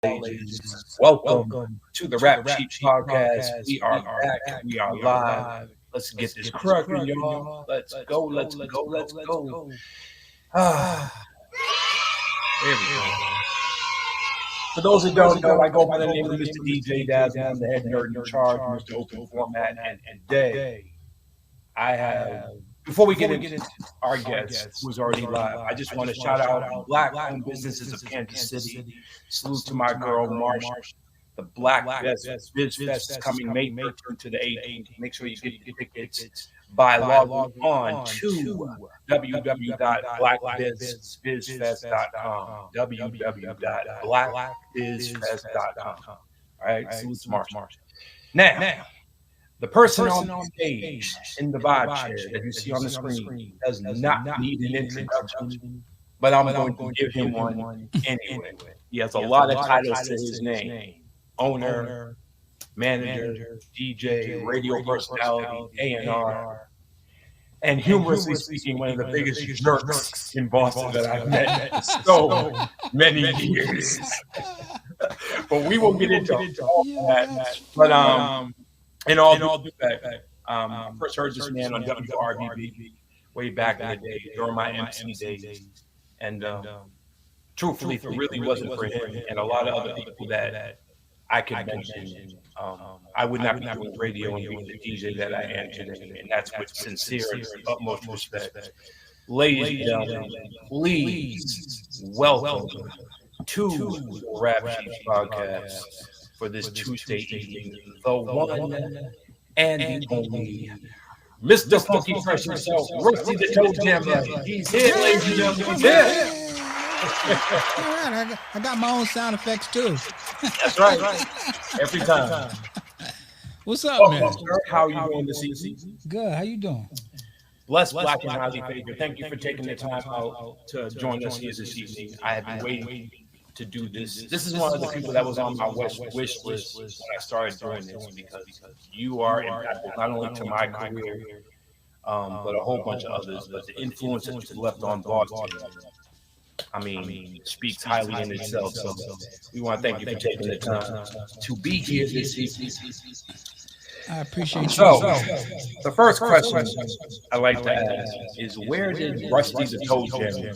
ages. Welcome to the Rap Sheet Podcast. We are back. We are live. Let's get this cracking, y'all. Let's go. Let's go. Let's go. Ah, there we go. For those who don't know, I go by the name of Mr. DJ Daz, and I'm the head nerd in charge, Mr. Open Format. And today, I have, before we get into our guest, who's already live, I just want to shout out Black-owned businesses of Kansas City. Salute to my girl, Marsha. The Black Biz Fest is coming May 13th to the 18th. Make sure you get your tickets by logging on to www.blackbizfest.com. www.blackbizfest.com. All right, salute to Marsha. Now, the person on the stage in the vibe chair that you see on the screen does not need an introduction, but I'm going to give him one anyway. He has a lot of titles to his name: owner, manager, DJ, radio personality, A&R, and humorously speaking, one of the biggest jerks in Boston that I've met in so many years. But we will get into all that. But in all due respect, I first heard this man on WRBB way back in the day during my MC days, and truthfully, if it really wasn't for him and a lot of other people that I could mention, I would not be doing radio and being the DJ that I am today, and that's with sincere and utmost respect. Ladies and gentlemen, please welcome to the Rap Sheet Podcast for this Tuesday evening, the one and the only Mr. Funky Fresh himself, Rusty the Toe Jammer. He's here, ladies and gentlemen. He's here. I got my own sound effects too. That's right. Every time. What's up, man? Sir. How are you doing this evening? Good. How you doing? Blessed, Black, and highly favored. Thank you for taking the time out to join us here this evening. I have been waiting to do this. This is one of the people that was on my wish list when I started doing this, because you are impactful not only to my career, but a whole bunch of others. But the influence that you've left on Boston, I mean, speaks highly in itself. So we want to thank you for taking the time to be here this evening. I appreciate you. So, the first question I like to ask is, where did Rusty the Toe Jammer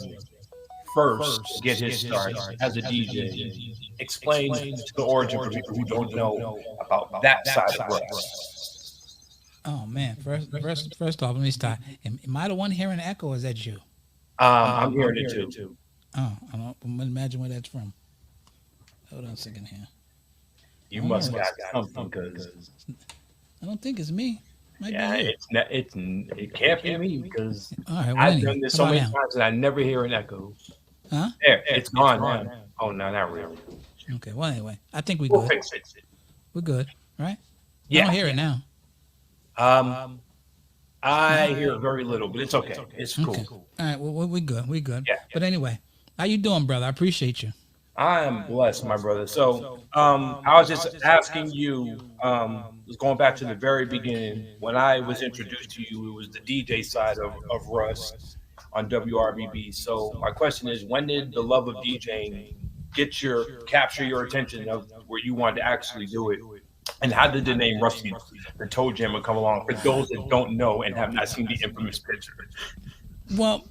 first get his start as a DJ? Explain to the origin for people who don't know about that side of Russ. Oh man! First off, let me start. Am I the one hearing the echo, or is that you? I'm hearing it too. Oh, I'm gonna imagine where that's from. Hold on a second here. You must have got something, because I don't think it's me. it can't be me, because I've done this so many times and I never hear an echo. Huh? There, it's gone now. Oh no, not really. Okay. Well, anyway, I think we're We'll good. fix it. We're good, right? Yeah. I don't hear it now. I hear very little, but it's okay. It's cool. Okay. All right. Well, we're good. We're good. Yeah. But anyway, how you doing, brother? I appreciate you. I am blessed, my brother. So, I was just asking you, was going back to the very beginning. When I was introduced to you, it was the DJ side of Russ on WRBB. So my question is, when did the love of DJing capture your attention of where you wanted to actually do it? And how did the name Rusty the Toe Jammer come along, for those that don't know and have not seen the infamous picture? Well,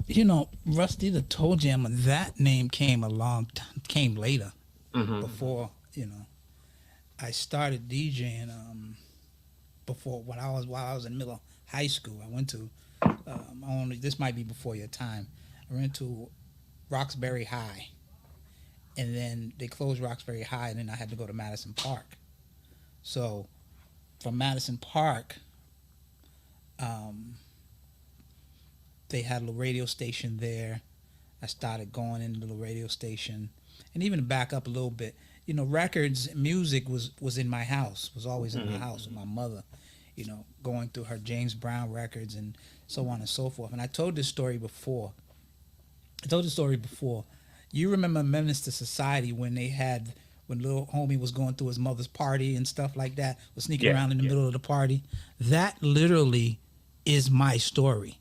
Rusty the Toe Jammer, that name came later, before, I started DJing, while I was in middle high school. I went to, this might be before your time, I went to Roxbury High, and then they closed Roxbury High, and then I had to go to Madison Park. So from Madison Park, they had a little radio station there. I started going into the radio station, and even to back up a little bit, records, music was in my house, was always in my house with my mother, going through her James Brown records and so on and so forth. And I told this story before. You remember Menace to Society when little homie was going through his mother's party and stuff like that, was sneaking around in the middle of the party? That literally is my story.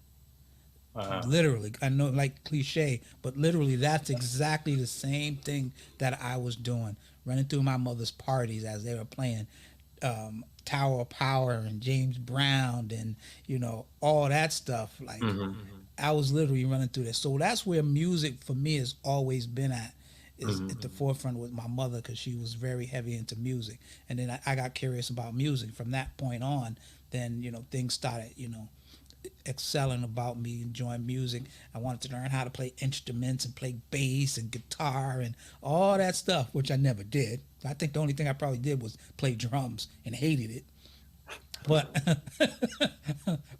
Literally, I know, like cliche, but literally that's exactly the same thing that I was doing. running through my mother's parties as they were playing Tower of Power and James Brown and all that stuff. Like Mm-hmm. I was literally running through this. So that's where music for me has always been at. Is Mm-hmm. at the forefront with my mother because she was very heavy into music, and then I got curious about music from that point on. Then things started excelling about me enjoying music. I wanted to learn how to play instruments and play bass and guitar and all that stuff, which I never did. I think the only thing I probably did was play drums and hated it. But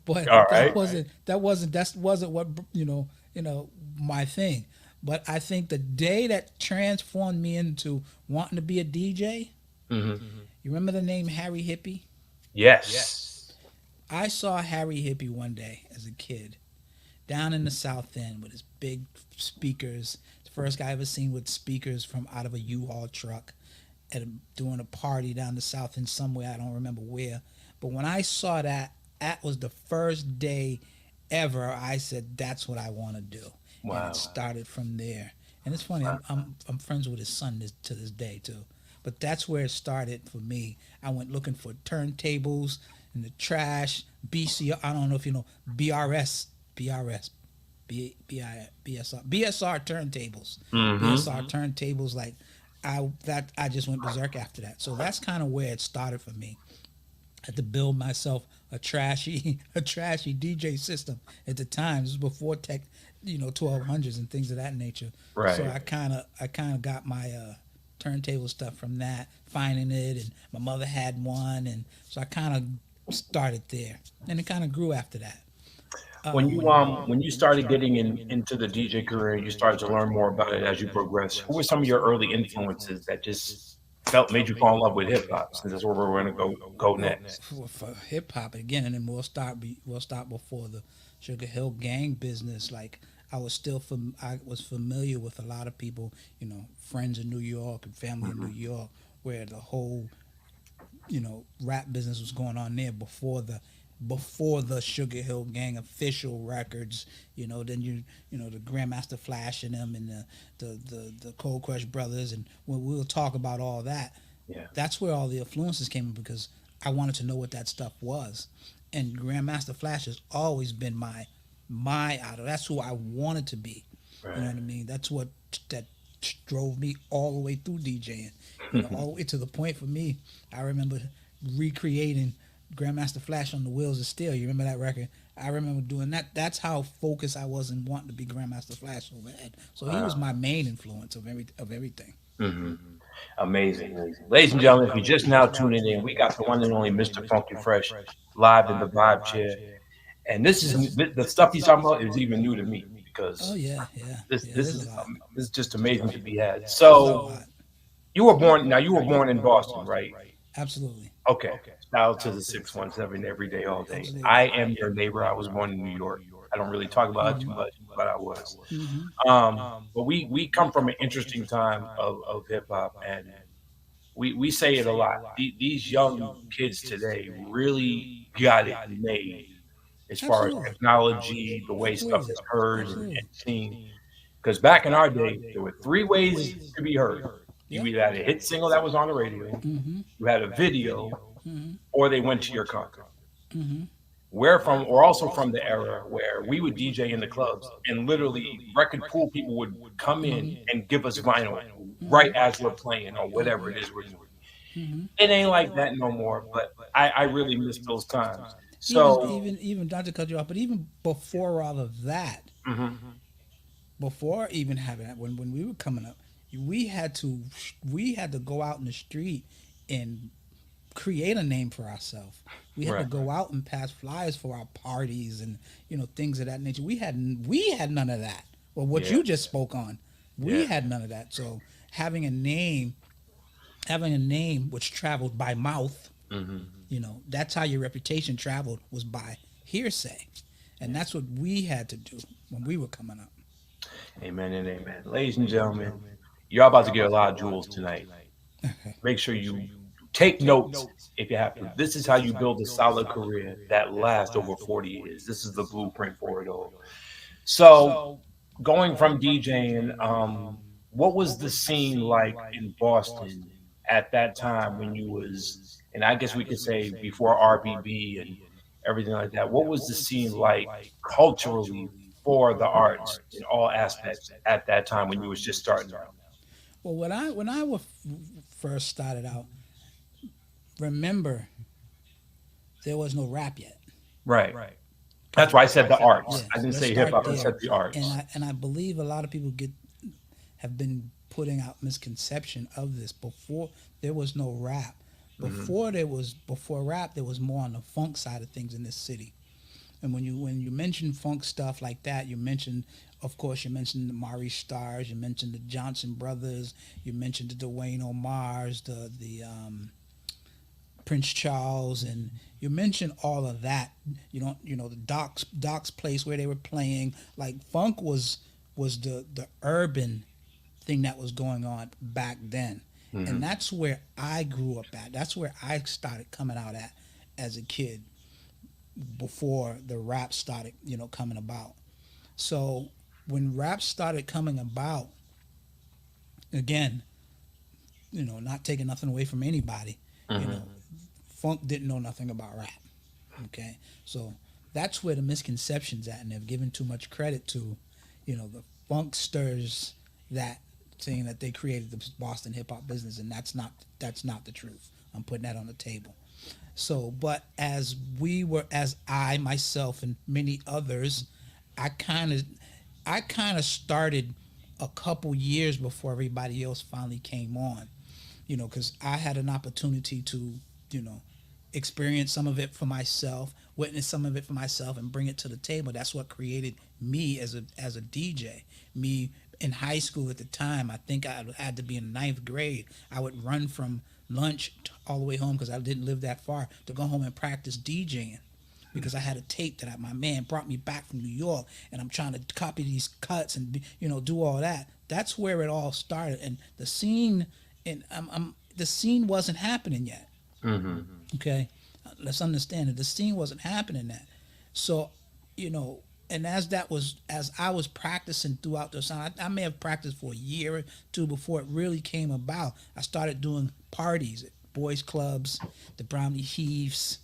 but All that right. wasn't what my thing. But I think the day that transformed me into wanting to be a DJ, Mm-hmm. you remember the name Harry Hippie? Yes. I saw Harry Hippie one day as a kid down in the South End with his big speakers. The first guy I ever seen with speakers from out of a U-Haul truck doing a party down the South End somewhere. I don't remember where. But when I saw that, that was the first day ever I said, that's what I want to do. And it Wow. started from there. And it's funny, Wow. I'm friends with his son to this day, too. But that's where it started for me. I went looking for turntables in the trash, I don't know if you know, BRS, BSR turntables. Mm-hmm. BSR turntables, like, I just went berserk after that. So that's kind of where it started for me. I had to build myself a trashy DJ system at the time. This was before tech, 1200s and things of that nature. So Right. I kind of got my turntable stuff from that, finding it, and my mother had one, and so I kind of started there, and it kind of grew after that. When you started getting into the DJ career, you started to learn more about it as you progressed. Who were some of your early influences that just felt made you fall in love with hip hop? Since that's where we're going to go Well, next. for hip hop again, and then we'll start before the Sugar Hill Gang business. Like I was familiar with a lot of people, friends in New York and family in New Hmm. York, where the whole rap business was going on there before the Sugar Hill Gang official records. Then the Grandmaster Flash and them and the Cold Crush brothers, and when we'll talk about all that, Yeah. that's where all the influences came in because I wanted to know what that stuff was. And Grandmaster Flash has always been my idol. That's who I wanted to be. You know Right. what I mean? That's what that drove me all the way through DJing. All the way to the point for me. I remember recreating Grandmaster Flash on the Wheels of Steel. You remember that record? I remember doing that. That's how focused I was in wanting to be Grandmaster Flash so bad. So he was Wow. my main influence of everything. Hmm. Amazing. Amazing. Ladies and gentlemen, if you're just now tuning in, we got the one and only Mr. Funky Fresh live in the vibe chair. And this is the stuff he's talking about is even new to me Oh because yeah, yeah, this yeah. this There's a is lot. this is just amazing to be had. There's a So lot. you were born in Boston, right? Absolutely, Okay. Shout out to the 617 every day, all day. absolutely. I am your neighbor. I was born in New York. I don't really talk about it too much, but I was. Hmm. But we come from an interesting time of hip hop, and we say it a lot. These young kids today really got it made as far as Absolutely. technology, the way stuff Absolutely. is heard and Absolutely. seen. Because back in our day, there were three ways to be heard. You Yep. either had a hit single that was on the radio, Mm-hmm. you had a video, Mm-hmm. or they went to your concert. Mm-hmm. We're also from the era where we would DJ in the clubs and literally record pool people would come in and give us vinyl right as we're playing or whatever it is we're doing. Mm-hmm. It ain't like that no more, but I really miss those times. Even So, even even not to cut you off, but even before all of that, mhm, before even having that, when we were coming up, we had to we had to go out in the street and create a name for ourselves. We had to right, go out and pass flyers for our parties and things of that nature. We had none of that. Well, what yeah, you just spoke on, we yeah, had none of that. So having a name, having a name which traveled by mouth, hmm, that's how your reputation traveled was by hearsay, and yeah. that's what we had to do when we were coming up. Amen and amen. Ladies and gentlemen, you're about to get a lot of jewels tonight. Make sure you take notes if you have to. This is how you build a solid career that lasts over 40 years. This is the blueprint for it all. So, going from DJing, what was the scene like in Boston at that time when you was, and I guess we could say before RBB and everything like that, what was the scene like culturally for the arts in all aspects at that time when you was just starting out? Well, first started out, remember there was no rap yet. Right. That's Okay. why I said the arts. Yeah. I didn't Let's say hip start hop. I there. said the arts. And I believe a lot of people have been putting out misconception of this. Before there was no rap. Hmm. Before rap, there was more on the funk side of things in this city. And when you mention funk stuff like that, of course, you mentioned the Maurice Stars, you mentioned the Johnson Brothers, you mentioned the Dwayne Omars, the Prince Charles, and you mentioned all of that. The Doc's place where they were playing. Like funk was the urban thing that was going on back then, and Hmm. that's where I grew up at. That's where I started coming out at as a kid before the rap started, coming about. So when rap started coming about, again, not taking nothing away from anybody, you know, Hmm. funk didn't know nothing about rap. Okay, so that's where the misconceptions at, and they've given too much credit to, the funksters that saying that they created the Boston hip hop business, and that's not the truth. I'm putting that on the table. So, but as I myself and many others, I kind of, I kind of started a couple years before everybody else finally came on. Because I had an opportunity to, you know, experience some of it for myself, witness some of it for myself, and bring it to the table. That's what created me as a DJ. Me in high school at the time, I think I had to be in ninth grade. I would run from lunch all the way home because I didn't live that far to go home and practice DJing because I had a tape that my man brought me back from New York, and I'm trying to copy these cuts and do all that. That's where it all started, and the scene, and the scene wasn't happening yet. Hmm. Okay, let's understand that the scene wasn't happening that. So, you know, and as I was practicing throughout the song, I may have practiced for a year or two before it really came about. I started doing parties at boys clubs, the Brownie Heaths,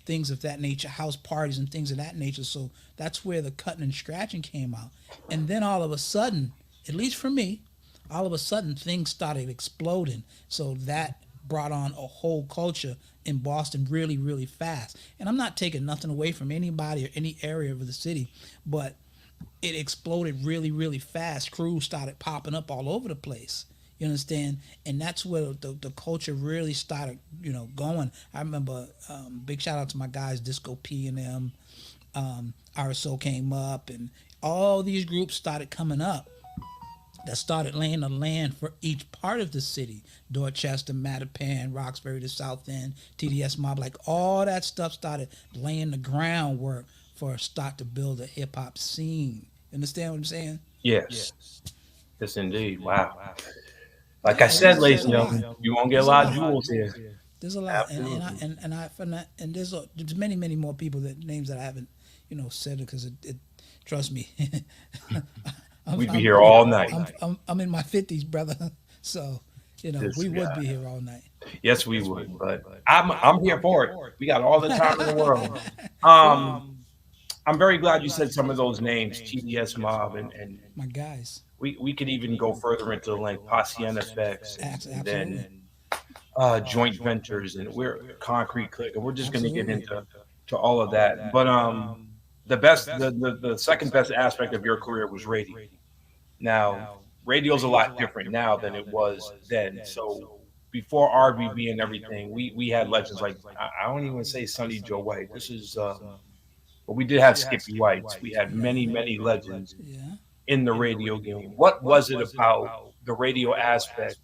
things of that nature, house parties and things of that nature. So that's where the cutting and scratching came out. And then all of a sudden, at least for me, all of a sudden things started exploding. So that brought on a whole culture in Boston really, really fast. And I'm not taking nothing away from anybody or any area of the city, but it exploded really, really fast. Crews started popping up all over the place. You understand? And that's where the culture really started, going. I remember, big shout out to my guys, Disco P and them. RSO came up, and all these groups started coming up that started laying the land for each part of the city. Dorchester, Mattapan, Roxbury, the South End, TDS Mob, like all that stuff started laying the groundwork for a start to build a hip hop scene. You understand what I'm saying? Yes. Yes, indeed. Wow. Like I Yeah, said, there's ladies a and lot. gentlemen, you won't get a There's a lot of lot. jewels here. There's a lot, Absolutely. and there's many, many more people that names that I haven't, said because it trust me, I'm, We'd be I'm here all night. I'm in my 50s, brother. So, This we would guy. be here all night. Yes, we would, but I'm here for it. We got all the time in the world. Well, Um, I'm very glad you said some of those names, TDS Mob, and my guys, we could even go further into like Posse NFX and then absolutely, joint ventures, and we're Concrete Click, and we're just going to get absolutely. into all of that. But the second best aspect of your career was radio. Now, radio's a lot different now than it was then. So before RBB and everything, we had legends like I don't even say Sonny Joe White. This is but we did have Skippy Whites. We had many legends Yeah. in the radio game. What was it about the radio aspect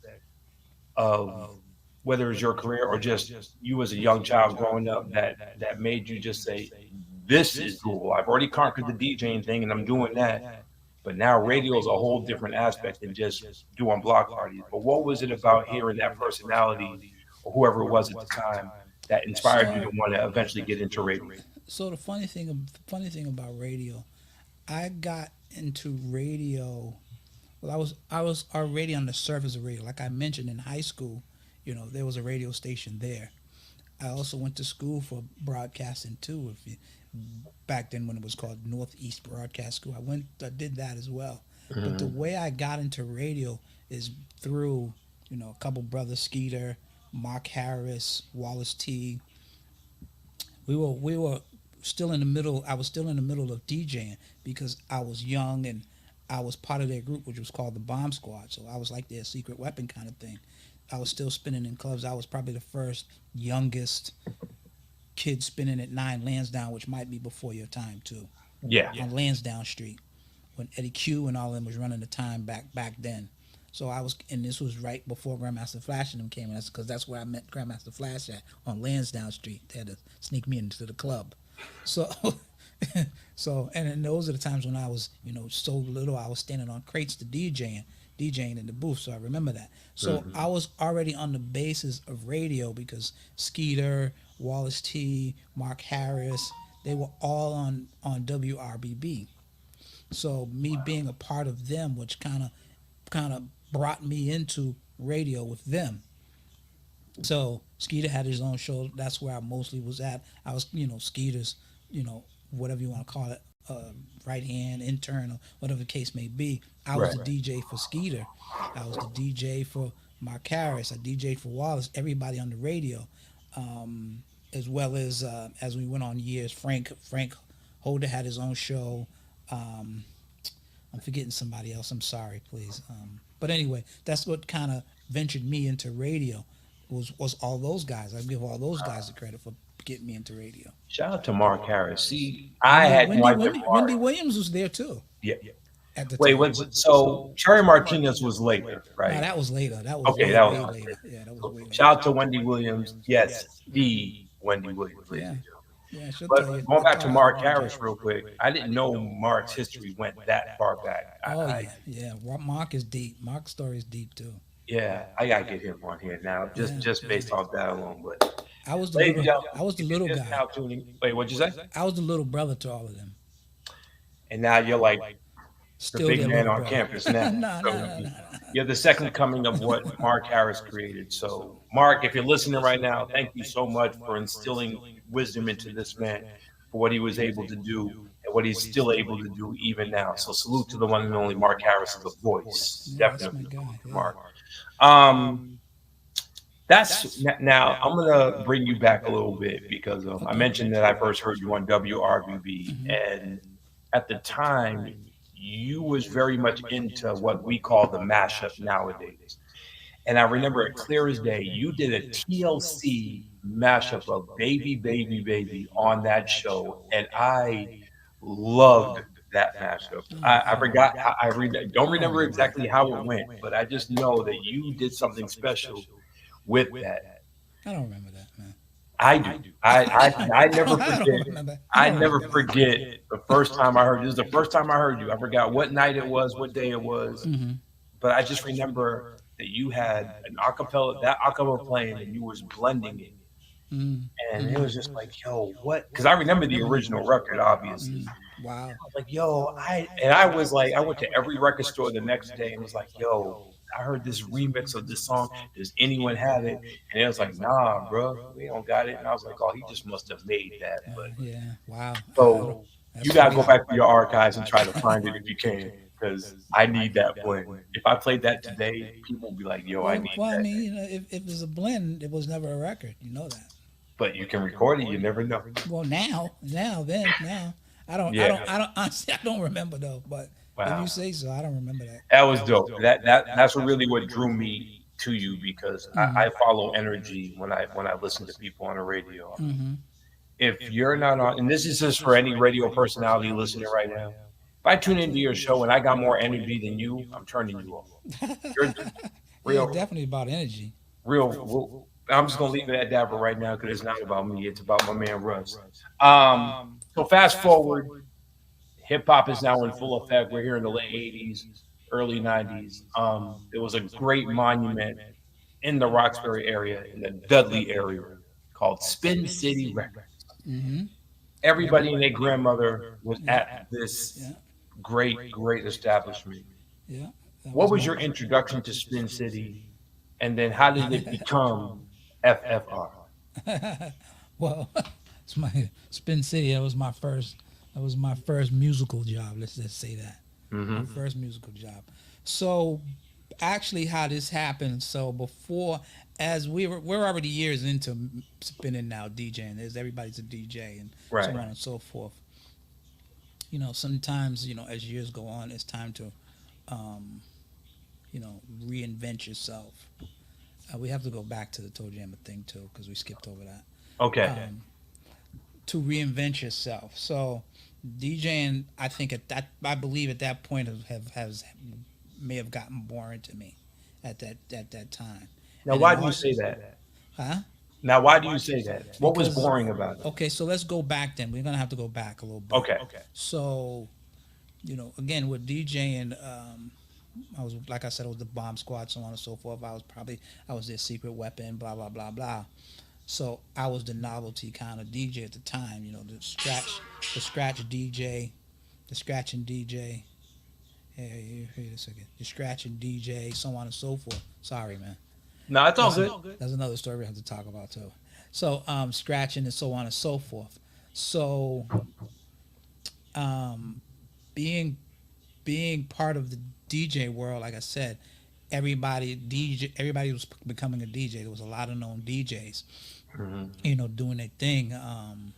of whether it's your career or just you as a young child growing up that made you just say, "This is cool. I've already conquered the DJing thing, and I'm doing that." But now radio is a whole different aspect than just doing block parties. But what was it about hearing that personality or whoever it was at the time that inspired you to So, want to eventually get into radio? so the funny thing about radio, I got into radio Well, I was already on the surface of radio. Like I mentioned in high school, there was a radio station there. I also went to school for broadcasting too. If you, back then when it was called Northeast Broadcast School, I did that as well. But the Mhm. way I got into radio is through, a couple brothers, Skeeter, Mark Harris, Wallace T. We were still in the middle. I was still in the middle of DJing because I was young and I was part of their group, which was called the Bomb Squad. So I was like their secret weapon kind of thing. I was still spinning in clubs. I was probably the first youngest kid spinning at 9 Lansdowne, which might be before your time too, Yeah. on Lansdowne Street when Eddie Q and all of them was running the time back then. So I was, and this was right before Grandmaster Flash and them came in. That's because that's where I met Grandmaster Flash at on Lansdowne Street. They had to sneak me into the club. So, and those are the times when I was, so little. I was standing on crates to DJing in the booth. So I remember that. So Mhm. I was already on the basis of radio because Skeeter, Wallace T, Mark Harris, they were all on WRBB. So me being a part of them, which kind of brought me into radio with them. So Skeeter had his own show. That's where I mostly was at. I was, Skeeter's, whatever you want to call it, right hand, intern, or whatever the case may be. I was Right. the DJ for Skeeter. I was the DJ for Mark Harris. I DJed for Wallace. Everybody on the radio, as well as we went on years. Frank Holder had his own show. Um, I'm forgetting somebody else. I'm sorry, please. But anyway, that's what kind of ventured me into radio. Was all those guys? I give all those guys the credit for getting me into radio. Shout out to Mark Harris. See, I had no idea Wendy Mark. Williams was there too Yeah. at the Wait, time. was it so Cherry Martinez was later, No, right? that was later. That was Okay, way that way was later. Yeah, that was so way later. shout out to Wendy Williams. Yes, the Wendy Williams, ladies Yeah, and gentlemen. yeah. She'll tell But you. going She'll back to tell you all Mark about that. Harris real quick, I didn't know Mark's history went that far back. Oh yeah, yeah. Mark is deep. Mark's story is deep too. Yeah, I gotta get him on here now, just Yeah, just yeah. based off that alone. But I was the ladies and little. gentlemen, I was the if little you're just guy. now tuning, wait, what'd you say? I was the little brother to all of them. And now you're like the Still big their man little on brother. campus now. No, no, So no, no. you're the second coming of what Mark Harris created. So, Mark, if you're listening right now, thank you so much for instilling wisdom into this man, for what he was able to do and what he's still able to do even now. So, salute to the one and only Mark Harris as a voice. Yeah, that's my Definitely salute guy. to Yeah. Mark. Um, that's now I'm gonna bring you back a little bit because I Okay. mentioned that I first heard you on WRBB, Hmm. and at the time you was very much into what we call the mashup nowadays. And I remember it clear as day. You did a TLC mashup of Baby, Baby, Baby on that show, and I loved that mashup. Oh I yeah. forgot. Don't I don't remember remember that. exactly how it went, but I just know that you did something special with that. I don't remember that, man. I do. I never I don't forget. remember. I I don't never remember that. forget the first time I heard. This is the first time I heard you. I forgot what night it was, what day it was, Hmm. but I just remember that you had an acapella, that acapella playing, and you was blending it, Hmm. and it Hmm. was just like, yo, what? Because I remember the original record, obviously. Hmm. Wow. I was like, yo, I was like, I went to every record store the next day and was like, yo, I heard this remix of this song. Does anyone have it? And it was like, nah, bro, we don't got it. And I was like, oh, he just must have made that. But Yeah. Wow. so you That's gotta go crazy. back to your archives and try to find it if you can, because I need that blend. If I played that today, people will be like, yo, I need Well, I that. mean, if it's a blend, it was never a record. You know that. But you can record it. You never know. Well, now, Yeah. I don't. Honestly, I don't remember though. But if you Wow. say so, I don't remember that. That was dope. That's what really what drew me to you because Hmm. I follow energy when I listen to people on the radio. Hmm. If you're not on, and this is just for any radio personality listening right now, if I tune into your show and I got more energy than you, I'm turning you off. You're Yeah, real, definitely about energy. I'm just gonna leave it at that for right now because it's not about me. It's about my man Russ. So fast forward, hip hop is now in full effect. We're here in the late '80s, early '90s. There was a great monument in the Roxbury area, in the Dudley area, called Spin City Records. Hmm. Everybody and their grandmother was Yeah. at this Yeah. great establishment. Yeah. what was your introduction to Spin City, and then how did it become FFR? Well, it's my Spin City. That was my first. That was my first musical job. Let's just say that. My first musical job. So, actually, how this happened. So before, as we're already years into spinning now, DJing. There's everybody's a DJ and so Right. on and so forth. Sometimes as years go on, it's time to, um, reinvent yourself. We have to go back to the Toe Jammer thing too because we skipped over that. Okay. To reinvent yourself. So DJing, I think I believe at that point has may have gotten boring to me at that time. Now, And then why do you say that? huh? Now, why do you say that? What was Because boring about it? okay, so let's go back then. We're gonna have to go back a little bit. Okay. So again with DJing, I was like I said, I was the bomb squad, so on and so forth. I was their secret weapon, blah blah blah blah. So I was the novelty kind of DJ at the time. The scratch DJ, the scratching DJ. Hey, wait a second. The scratching DJ, so on and so forth. Sorry, man. No, it's all That's, good. that's another story we have to talk about too. So scratching and so on and so forth. So um, being being part of the DJ world, like I said, everybody was becoming a DJ. There was a lot of known DJs, doing their thing. Um,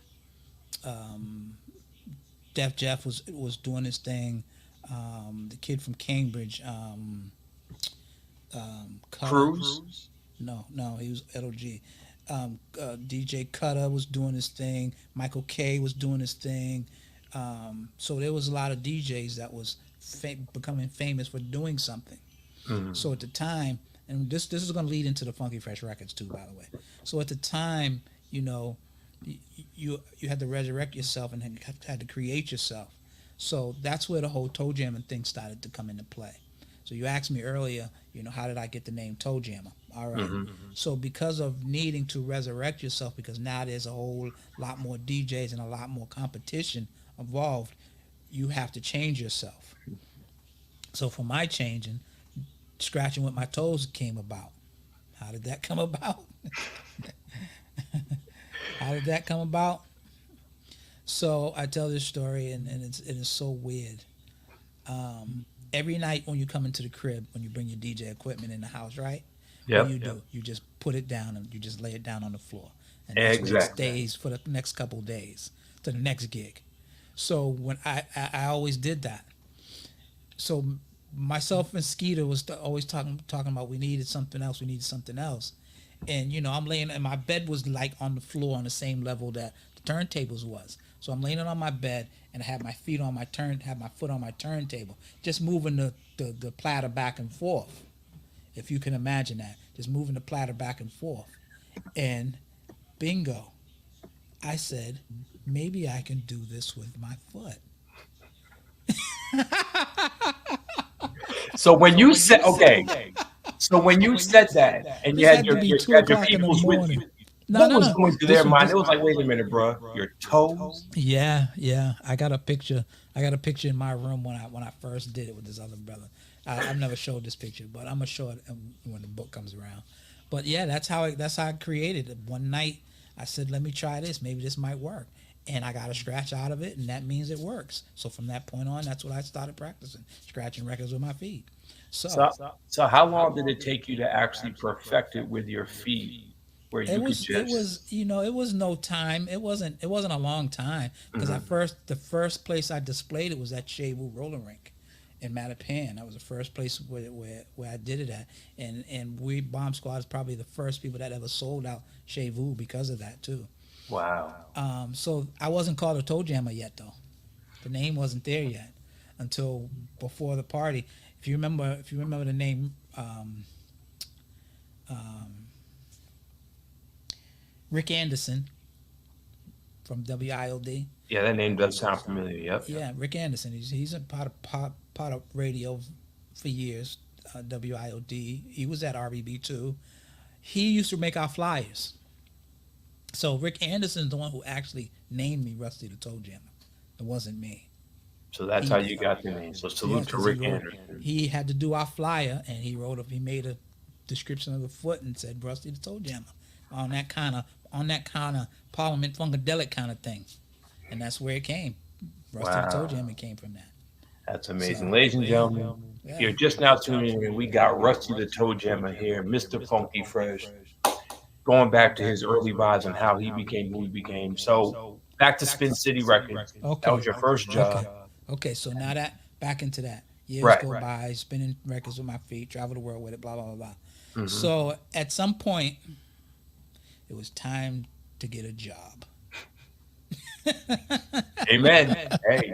Def Jeff was doing his thing. The kid from Cambridge, Cutter, Cruise. no, he was LOG. DJ Cutter was doing his thing. Michael K was doing his thing. So there was a lot of DJs that was becoming famous for doing something. So at the time, and this is going to lead into the Funky Fresh Records too, by the way. So at the time, you had to resurrect yourself and had to create yourself. So that's where the whole toe jamming thing started to come into play. So you asked me earlier, how did I get the name Toe Jammer? All right. So because of needing to resurrect yourself, because now there's a whole lot more DJs and a lot more competition involved, you have to change yourself. So for my changing, scratching with my toes came about. How did that come about? How did that come about? So I tell this story, and it is so weird. Every night when you come into the crib, when you bring your DJ equipment in the house, right? What do you do? You just put it down and you just lay it down on the floor, and that's where it Exactly. stays for the next couple of days to the next gig. So when I always did that. So myself and Skeeter was always talking about we needed something else. We needed something else, and I'm laying, and my bed was like on the floor on the same level that the turntables was. So I'm laying it on my bed, and I had my foot on my turntable, just moving the platter back and forth. If you can imagine that, just moving the platter back and forth, and bingo, I said maybe I can do this with my foot. So when you said so when you said that, and This you had had to your be you two had your o'clock in the peoples with morning. you, No, what no, was no. going through This their was mind? this. It was like, wait a minute, bro, your toes. Yeah. I got a picture. I got a picture in my room when I first did it with this other brother. I've never showed this picture, but I'm gonna show it when the book comes around. But yeah, that's how I created it. One night I said, let me try this. Maybe this might work, and I got a scratch out of it, and that means it works. So from that point on, that's what I started practicing, scratching records with my feet. So So so how long did it take you to actually perfect it with your feet, where it you could was it just? was it was no time. It wasn't a long time because at first the first place I displayed it was at Shea Wu Roller Rink in Mattapan. That was the first place where I did it at, and we Bomb Squad is probably the first people that ever sold out Shea Wu because of that too. Wow. So I wasn't called a toe jammer yet though. The name wasn't there yet until before the party. If you remember the name um, Rick Anderson from WIOD. Yeah, that name does sound familiar. Yep. Yeah, Rick Anderson. He's a part of radio for years. WIOD. He was at RBB too. He used to make our flyers. So Rick Anderson's the one who actually named me Rusty the Toe Jammer. It wasn't me. So that's He how you got the name. So Yeah, salute to because he Rick wrote, Anderson. he had to do our flyer, and he made a description of the foot and said Rusty the Toe Jammer on that kind of Parliament Funkadelic kind of thing, and that's where it came. Rusty the Toe Wow. Jammer came from that. That's amazing. So Ladies and yeah, gentlemen, if yeah. you're just now tuning in, we got Rusty the Toe Jammer here, Mr. Funky Fresh, going back to his early vibes and how he became who he became. So back to Spin City Records. That was Okay, your first okay, job. okay. So now that back into that, years Right. go by, spinning records with my feet, travel the world with it, blah blah blah blah. Hmm. So at some point, it was time to get a job. Amen. Hey,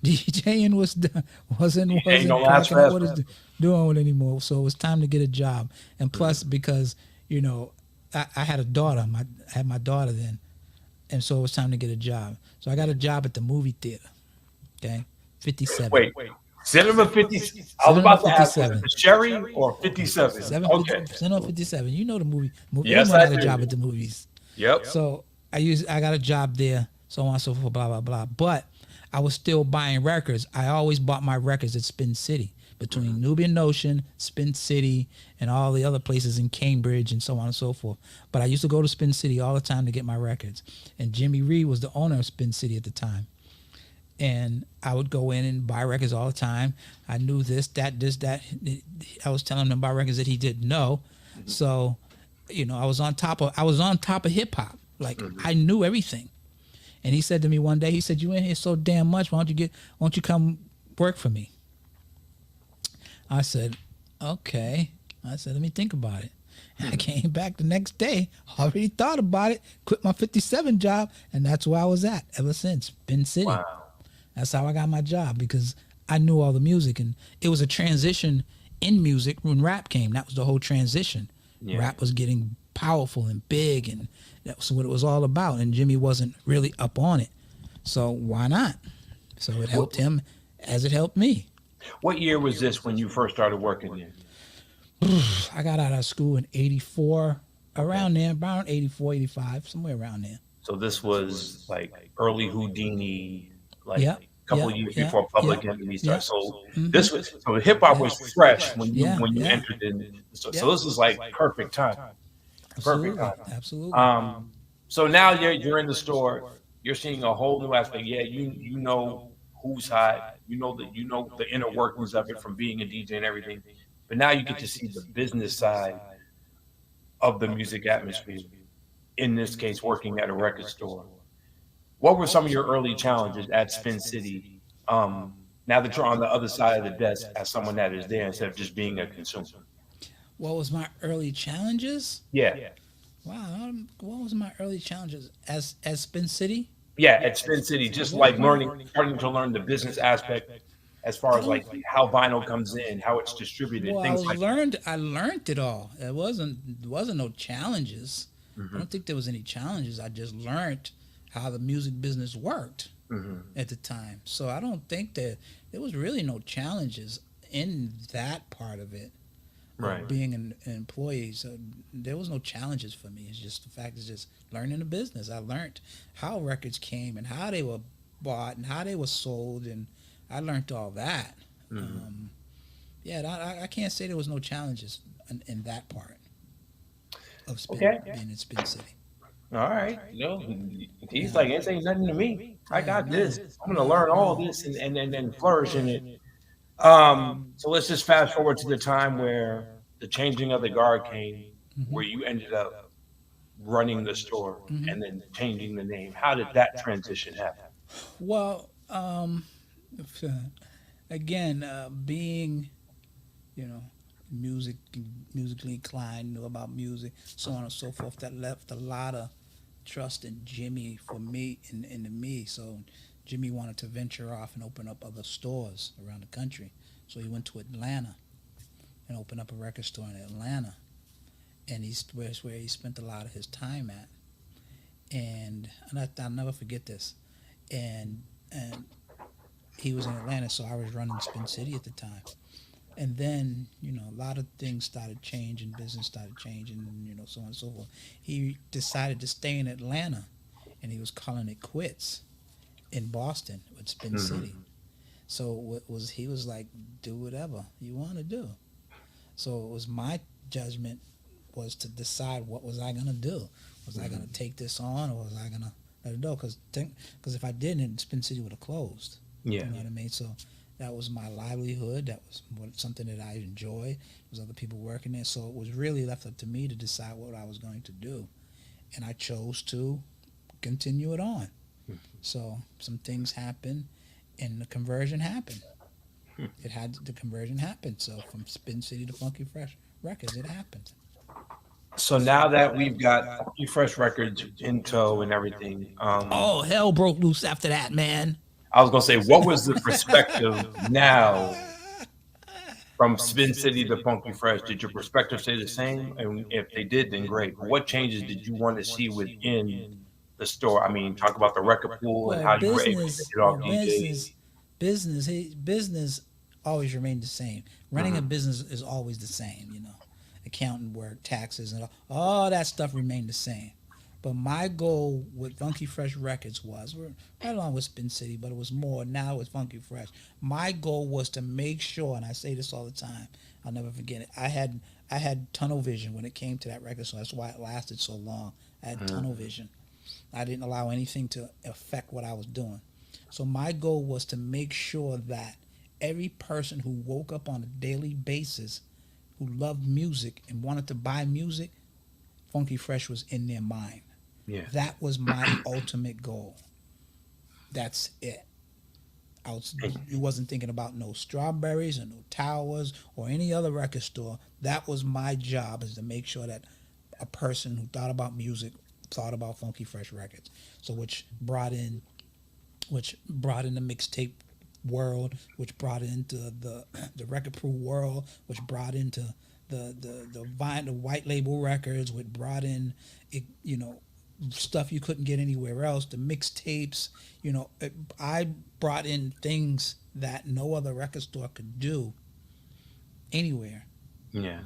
DJing wasn't ain't no last cracking up what forever. it's doing with anymore. So it was time to get a job. And plus, Mhm. because you know, I had a daughter. I had my daughter then, and so it was time to get a job. So I got a job at the movie theater. Okay, 57. Wait, Cinema 50. I was Cinema about to ask, was it 57. the Sherry or 57? Okay. Cinema 57. You know the movie. Yes, Everyone I had a job do. at the movies. Yep. So I got a job there, so on and so forth, blah blah blah. But I was still buying records. I always bought my records at Spin City, between Nubian Notion, Spin City, and all the other places in Cambridge and so on and so forth. But I used to go to Spin City all the time to get my records. And Jimmy Reed was the owner of Spin City at the time. And I would go in and buy records all the time. I knew this, that. I was telling him about records that he didn't know. So, I was on top of hip hop. Like I knew everything. And he said to me one day, he said, "You in here so damn much. Why don't you come work for me?" I said, "Okay." I said, "Let me think about it." And I came back the next day, already thought about it, quit my 57 job, and that's where I was at ever since, Spin City. Wow. That's how I got my job, because I knew all the music, and it was a transition in music when rap came. That was the whole transition. Yeah. Rap was getting powerful and big, and that was what it was all about. And Jimmy wasn't really up on it, so why not? So it helped him as it helped me. What year was this when you first started working there? I got out of school in 84, around there, around 84, 85, somewhere around there. So this was like early Houdini, like Yep, a couple yep, of years yep, before Public yep, Enemy started. yep. So Mhm. this was so hip hop was fresh when you Yeah, when you yeah. entered in. So, Yeah. so this is like perfect time. Perfect Absolutely, time. absolutely. So now you're in the store. You're seeing a whole new aspect. Yeah, you know who's hot. You know the inner workings of it from being a DJ and everything. But now you get to see the business side of the music atmosphere. In this case, working at a record store. What were some of your early challenges at Spin City? Um, Now that you're on the other side of the desk as someone that is there instead of just being a consumer. What was my early challenges? Yeah, Wow, what was my early challenges as Spin City? yeah, at Spin City, just What was like my starting to learn the business aspect as far I as don't like how vinyl comes in, how it's distributed, well things like I learned it all. It wasn't no challenges. that. I Hmm. don't think there was any challenges. I just learned how the music business worked Hmm. at the time. So I don't think that there was really no challenges in that part of it. Right. Being an employee. So there was no challenges for me. It's just the fact is just learning the business. I learned how records came and how they were bought and how they were sold, and I learned all that. Hmm. Yeah, I can't say there was no challenges in that part of Okay. being in Spin City. All right. He's Yeah, like, this ain't nothing to me. I yeah, got this. I'm gonna no, learn all no. this and flourish in Yeah. it. So let's just fast forward to the time where the changing of the guard came, Hmm. where you ended up running the store Hmm. and then changing the name. How did that transition happen? Well, again, being you know, music, musically inclined, knew about music, so on and so forth. That left a lot of trust in Jimmy for me and into me. So Jimmy wanted to venture off and open up other stores around the country. So he went to Atlanta and opened up a record store in Atlanta. And where's where he spent a lot of his time at. And I'll never forget this. And he was in Atlanta, so I was running Spin City at the time. And then, a lot of things started changing, business started changing, so on and so forth. He decided to stay in Atlanta, and he was calling it quits in Boston with Spin Hmm. City. So what was he was like, do whatever you want to do. So it was my judgment was to decide what was I gonna do. Was I gonna Mhm. take this on, or was I gonna let it go? Because if I didn't, Spin City would have closed. Yeah. You know what I mean? So that was my livelihood. That was something that I enjoyed. There was other people working there, so it was really left up to me to decide what I was going to do, and I chose to continue it on. So some things happened, and the conversion happened. It had the conversion happened. So from Spin City to Funky Fresh Records, it happened. So now that we've got Funky Fresh Records in tow and everything, Oh, hell broke loose after that, man. I was gonna say, what was the perspective now from Spin City to Funky Fresh? Did your perspective stay the same? And if they did, then great. But what changes did you want to see within the store? I mean, talk about the record pool and Well, how you were able to get business, it off DJs. business always remained the same. Running a Hmm. business is always the same, Accounting work, taxes, and all that stuff remained the same. But my goal with Funky Fresh Records we're right along with Spin City, but it was more now with Funky Fresh. My goal was to make sure, and I say this all the time, I'll never forget it. I had tunnel vision when it came to that record, so that's why it lasted so long. I had tunnel Hmm. vision. I didn't allow anything to affect what I was doing. So my goal was to make sure that every person who woke up on a daily basis who loved music and wanted to buy music, Funky Fresh was in their mind. Yeah. That was my ultimate goal. That's it. And You wasn't thinking about no strawberries or no towers or any other record store. That was my job, is to make sure that a person who thought about music thought about Funky Fresh Records. So which brought in the mixtape world, which brought into the record proof world, which brought into the white label records, which brought in it, stuff you couldn't get anywhere else, the mixtapes. I brought in things that no other record store could do anywhere yeah.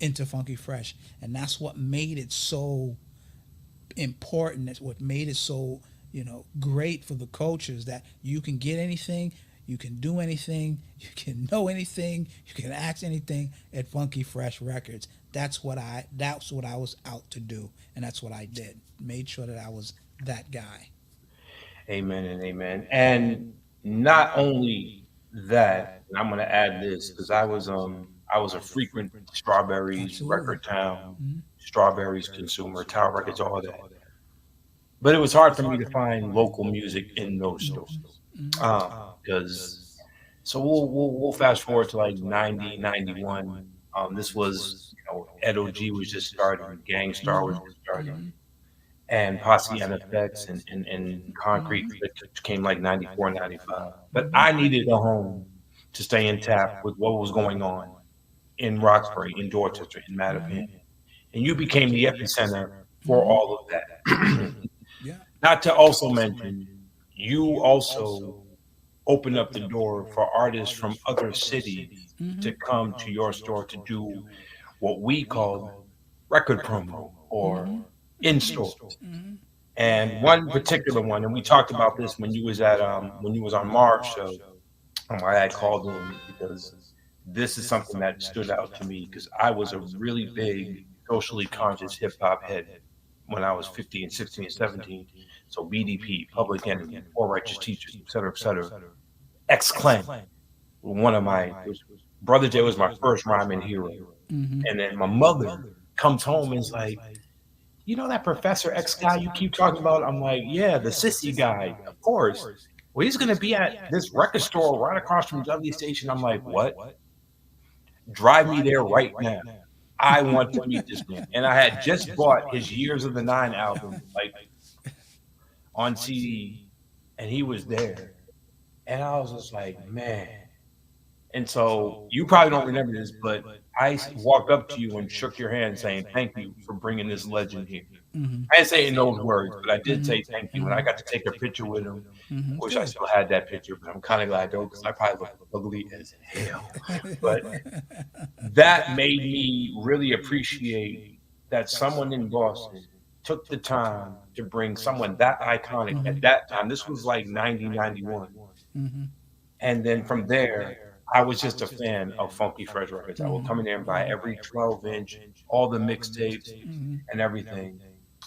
into Funky Fresh, and that's what made it so important. That's what made it so great for the cultures, that you can get anything, you can do anything, you can know anything, you can ask anything at Funky Fresh Records. That's what I was out to do, and that's what I did. Made sure that I was that guy. Amen and amen. And not only that, and I'm gonna add this because I was a frequent Strawberries, Absolutely. Record Town, Hmm. Strawberries consumer, Tower Records, all that. But it was hard for me to find local music in those stores. Because so we'll fast forward to like 90 91. This was, Ed OG was just starting, Gangstar was just starting, and Posse NFX and Concrete came like 94 95. But I needed a home to stay in tap with what was going on in Roxbury, in Dorchester, in Mattapan. And you became the epicenter for all of that. Yeah. Not to also mention, you also opened up the door for artists from other cities to come to your store to do what we called record promo or in store. And one particular one, and we talked about this when you was on Marv's show. I had called in because this is something that stood out to me because I was a really big socially conscious hip hop head when I was 15, 16, and 17. So BDP, Public Enemy, Poor Righteous Teachers, et cetera, et cetera. X Clan, one of my Brother J was my first rhyming hero. Hmm. And then my mother comes home and is like, you know that Professor X guy you keep talking about? I'm like, yeah, the sissy guy, of course. Well, he's gonna be at this record store right across from Dudley Station. I'm like, what? Drive me there right now. I want to meet this man. And I had just bought his Years of the Nine album, like on CD, and he was there. And I was just like, man. And so you probably don't remember this, but walked up to you and shook your hand saying, thank you for bringing this legend here. Hmm. I didn't say it in those words, but I did Hmm. say thank you. And I got to take a picture with him. Hmm. Wish I still had that picture, but I'm kind of glad though, because I probably look ugly as hell. But that made me really appreciate that someone in Boston took the time to bring someone that iconic at that time. This was like 90 91, Hmm. And then from there, I was just a fan of Funky Fresh Records. I would come in there and buy Mhm. every 12-inch, all the mixtapes Mhm. and everything.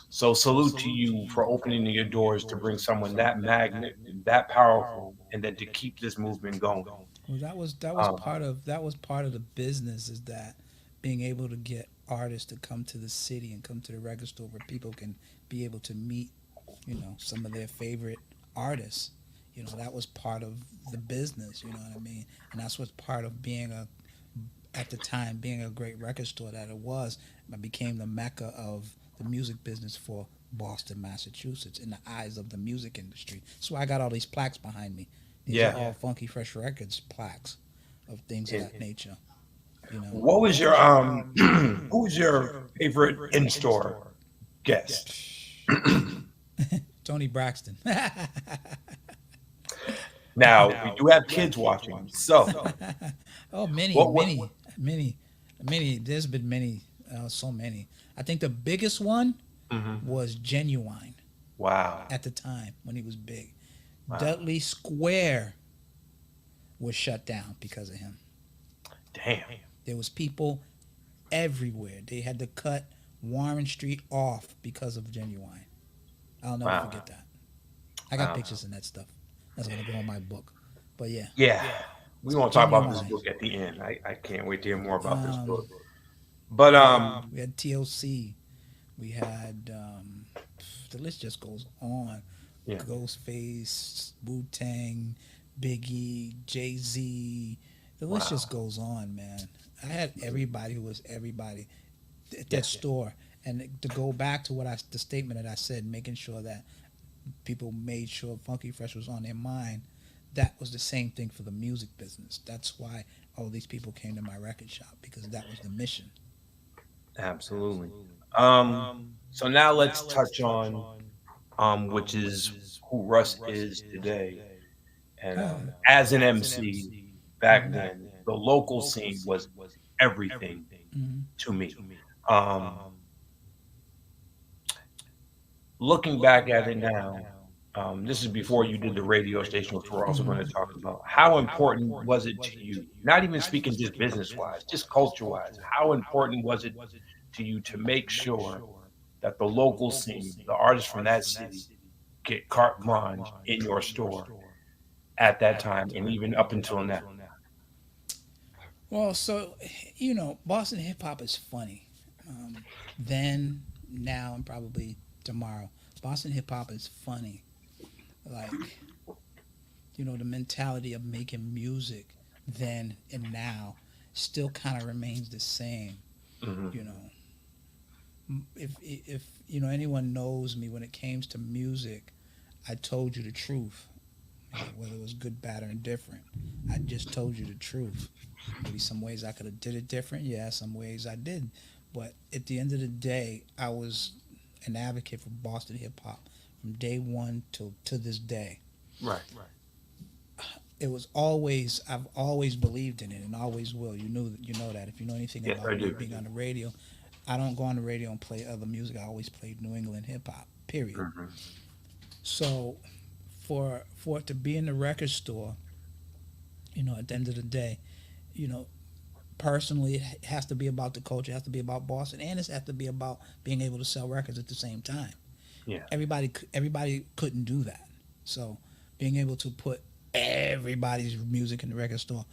So salute to you for opening your doors to bring someone that magnet, that powerful, and then to keep this movement going. Well, that was Um, part of the business, is that being able to get artists to come to the city and come to the record store where people can be able to meet, some of their favorite artists. That was part of the business. You know what I mean? And that's what's part of being at the time, being a great record store that it was. It became the mecca of the music business for Boston, Massachusetts, in the eyes of the music industry. That's why I got all these plaques behind me. These are yeah. all Funky Fresh Records plaques of things of And that nature. You know, what was your who was your favorite in-store guest? Tony Braxton. Now we do have kids watching, so Oh, many, what? many, many, many. There's been many, so many. I think the biggest one Mhm. was Genuine Wow, at the time when he was big. wow, Dudley Square was shut down because of him. damn, There was people everywhere. They had to cut Warren Street off because of Genuine. I'll never wow, forget that. I got wow. pictures and that stuff. That's gonna go in my book. But yeah, Yeah, we won't talk about this Genuine. book at the end. I can't wait to hear more about this book. Um, But we had TLC. We had the list just goes on. yeah, Ghostface, Wu Tang, Biggie, Jay Z. The list wow, just goes on, man. I had everybody who was everybody at yeah, that store. And to go back to the statement that I said, making sure that people made sure Funky Fresh was on their mind, that was the same thing for the music business. That's why all these people came to my record shop, because that was the mission. absolutely. Um, so now let's touch on which is who Russ is today. And as an MC back then, the local scene was everything Mm-hmm. to me. Um, Looking back at it now, this is before you did the radio station, which we're also going to talk about. How important was it to you? Not even speaking just business wise, just culture wise. How important was it to you to make sure that the local scene, the artists from that city, get carte blanche in your store at that time and even up until now? Well, so Boston hip hop is funny. Um, then, now, and probably tomorrow, Boston hip hop is funny. Like, the mentality of making music then and now still kind of remains the same. Hmm. You know, if anyone knows me when it came to music, I told you the truth. Whether it was good, bad, or indifferent, I just told you the truth. Maybe some ways I could have did it different. Yeah, some ways I did. But at the end of the day, I was an advocate for Boston hip hop from day one to this day. Right. I've always believed in it and always will. You know that. If you know anything Yes, about I me do. being on the radio, I don't go on the radio and play other music. I always played New England hip hop. Period. Hmm. So for it to be in the record store, at the end of the day, you know, personally, it has to be about the culture. It has to be about Boston, and it has to be about being able to sell records at the same time. Yeah. Everybody couldn't do that. So being able to put everybody's music in the record store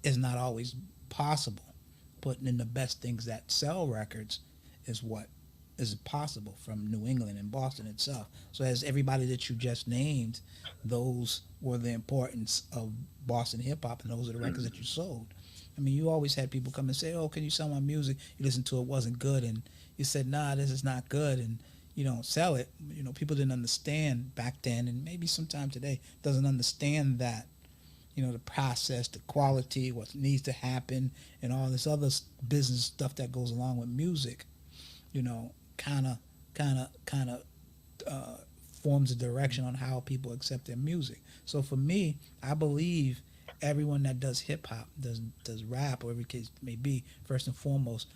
is not always possible. Putting in the best things that sell records is what is possible from New England and Boston itself. So as everybody that you just named, those were the importance of Boston hip hop, and those are the records that you sold. I mean, you always had people come and say, "Oh, can you sell my music?" You listened to it, wasn't good, and you said, "Nah, this is not good," and you don't sell it. People didn't understand back then, and maybe sometime today doesn't understand that. The process, the quality, what needs to happen, and all this other business stuff that goes along with music. Kind of, uh, forms a direction on how people accept their music. So for me, I believe everyone that does hip hop, does rap, or whatever the case may be, first and foremost,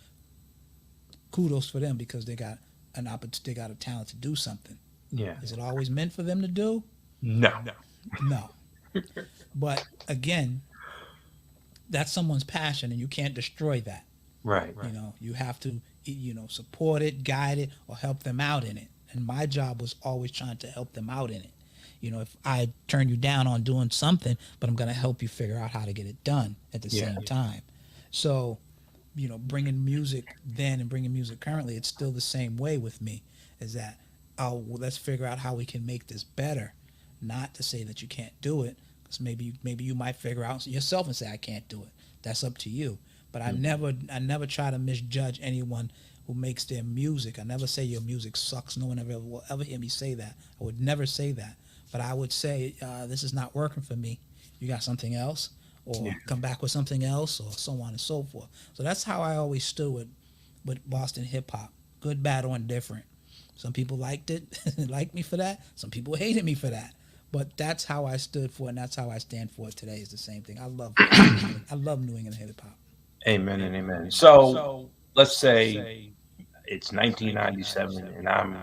kudos for them, because they got an opportunity, they got a talent to do something. Yeah. Is it always meant for them to do? No. No. But again, that's someone's passion, and you can't destroy that. Right. You have to, support it, guide it, or help them out in it. And my job was always trying to help them out in it. If I turn you down on doing something, but I'm going to help you figure out how to get it done at the Yeah. same time. So, bringing music then and bringing music currently, it's still the same way with me. Is that, oh, well, let's figure out how we can make this better. Not to say that you can't do it, because maybe you might figure out yourself and say I can't do it. That's up to you. But I never try to misjudge anyone who makes their music. I never say your music sucks. No one ever will ever hear me say that. I would never say that. But I would say this is not working for me. You got something else, or Yeah. come back with something else, or so on and so forth. So that's how I always stood with Boston hip hop. Good, bad, or indifferent. Some people liked it, liked me for that. Some people hated me for that. But that's how I stood for it, and that's how I stand for it today. Is the same thing. I love New England hip hop. Amen and amen. So let's say it's 1997, and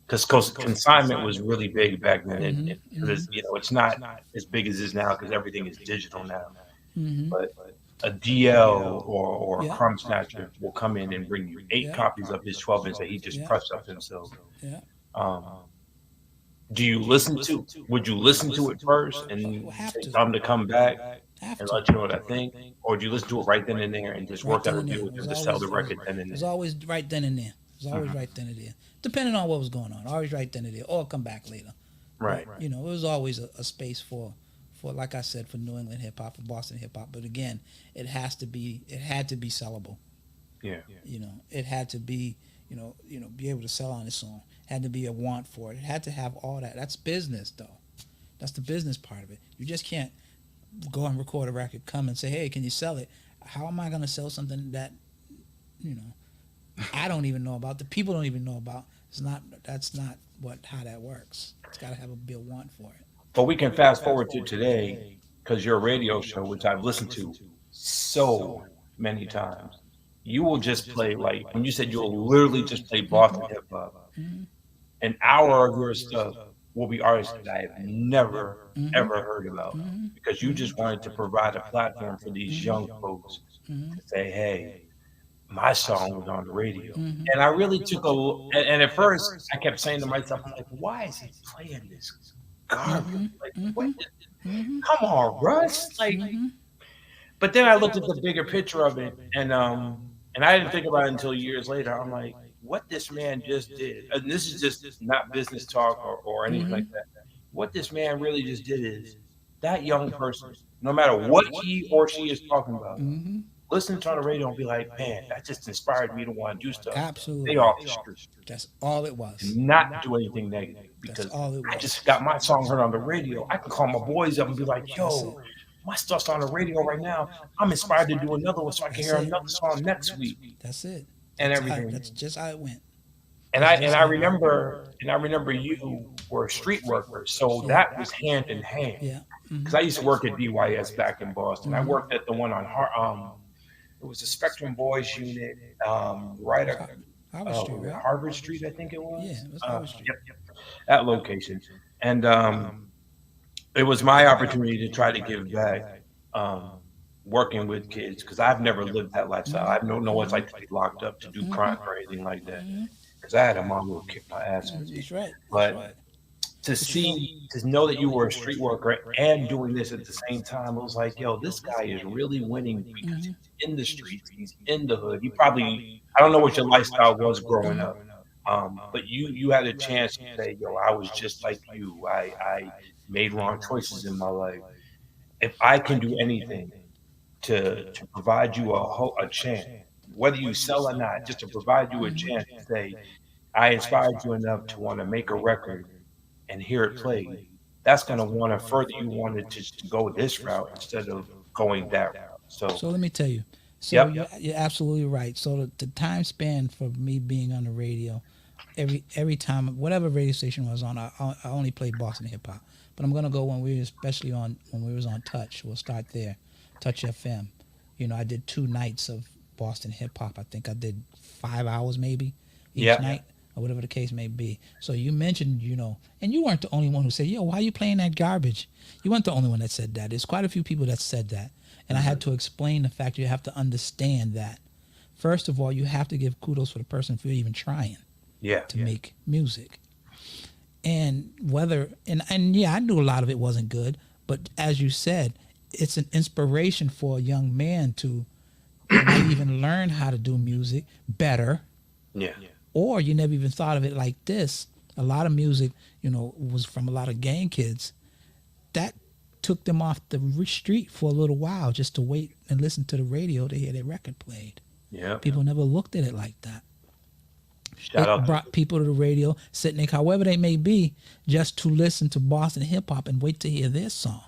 because consignment was really big back then. It's not as big as it is now because everything is digital now. Mm-hmm. But a DL or a Yeah. Crumb Snatcher will come in and bring you eight Yeah. copies of his 12 inch that he just Yeah. pressed up himself. Yeah. Um, do you listen to? Would you listen to it first and We'll have say to. time to come back Have and to. let you know what I think, or do you listen to it right then and there and just Right work out then a and there. deal It with him was to sell always the it was, record then and it was there? always right then and there. It was always Mhm. right then and there. Depending on what was going on. Always right then and there. Or come back later. But Right. it was always a space for like I said, for New England hip hop, for Boston hip hop. But again, it had to be sellable. Yeah. It had to be, be able to sell on its song. Had to be a want for it. It had to have all that. That's business though. That's the business part of it. You just can't go and record a record, come and say, "Hey, can you sell it?" How am I going to sell something that you know I don't even know about? The people don't even know about. It's not. That's not what how that works. It's got to be a want for it. But we can fast forward to today because your radio show, which I've listened to so many times, you will just play like when you said you'll literally just play Boston hip hop. Mm-hmm. An hour of your stuff will be artists that I have never Mm-hmm. ever heard about Mm-hmm. because you just wanted to provide a platform for these young folks Mm-hmm. to say, "Hey, my song was on the radio." Mm-hmm. And I really took and at first I kept saying to myself, I'm like, why is he playing this garbage? Mm-hmm. Like, what? Mm-hmm. Mm-hmm. Come on, Russ. Like, Mm-hmm. but then I looked at the bigger picture of it, and I didn't think about it until years later. I'm like, what this man just did, and this is just not business talk or anything Mm-hmm. like that. What this man really just did is that young person, no matter what he or she is talking about, Mm-hmm. listen to on the radio and be like, man, that just inspired me to want to do stuff. Stay Absolutely. off the street. That's all it was. Not do anything negative That's because all it I was. just got my song heard on the radio. I can call my boys up and be like, That's yo, it. my stuff's on the radio right now. I'm inspired to do another one so I can That's hear it. another song next week That's it. and That's how. everything. That's just how it went. And That's I just and I how it went. remember you were a street worker. So Yeah. that was hand in hand. Yeah. Because Mm-hmm. I used to work at DYS back in Boston. I Mm-hmm. worked at the one on it was the Spectrum Boys unit, right Howard Street, was it right? Harvard Street, I think it Yeah, was. it was Howard Street. Yep, that location. And it was my opportunity to try to give back, um, working with kids because I've never lived that lifestyle. I don't know what it's Mm-hmm. like to be locked up to do Mm-hmm. crime or anything like that. Mm-hmm. Because I had a mom who would kick my ass for me. That's right. That's right. But to know that you were a street worker and doing this at the same time, it was like, yo, this guy is really winning because Mm-hmm. he's in the streets, he's in the hood. He probably, I don't know what your lifestyle was growing Mm-hmm. up, but you had a chance to say, yo, I was just like you. I made wrong choices in my life. If I can do anything to provide you a chance, whether you sell or not, just to provide you a chance to say, I inspired you enough to want to make a record and hear it played, that's going to want to further you wanted to go this route instead of going that route. So, So let me tell you. So yep, you're absolutely right. So the time span for me being on the radio, every time whatever radio station I was on, I only played Boston hip hop. But I'm gonna go when we were especially on when we was on Touch. We'll start there, Touch FM. I did 2 nights of Boston hip hop. I think I did 5 hours maybe each yep, night. or whatever the case may be. So you mentioned, and you weren't the only one who said, yo, why are you playing that garbage? You weren't the only one that said that. There's quite a few people that said that. And I had to explain the fact you have to understand that. First of all, you have to give kudos for the person for even trying to make music. And yeah, I knew a lot of it wasn't good, but as you said, it's an inspiration for a young man to might even learn how to do music better. Yeah. Or you never even thought of it like this. A lot of music, was from a lot of gang kids. That took them off the street for a little while just to wait and listen to the radio to hear their record played. Yeah. People never looked at it like that. Shout out. Brought people to the radio, sitting there, however they may be, just to listen to Boston hip hop and wait to hear their song.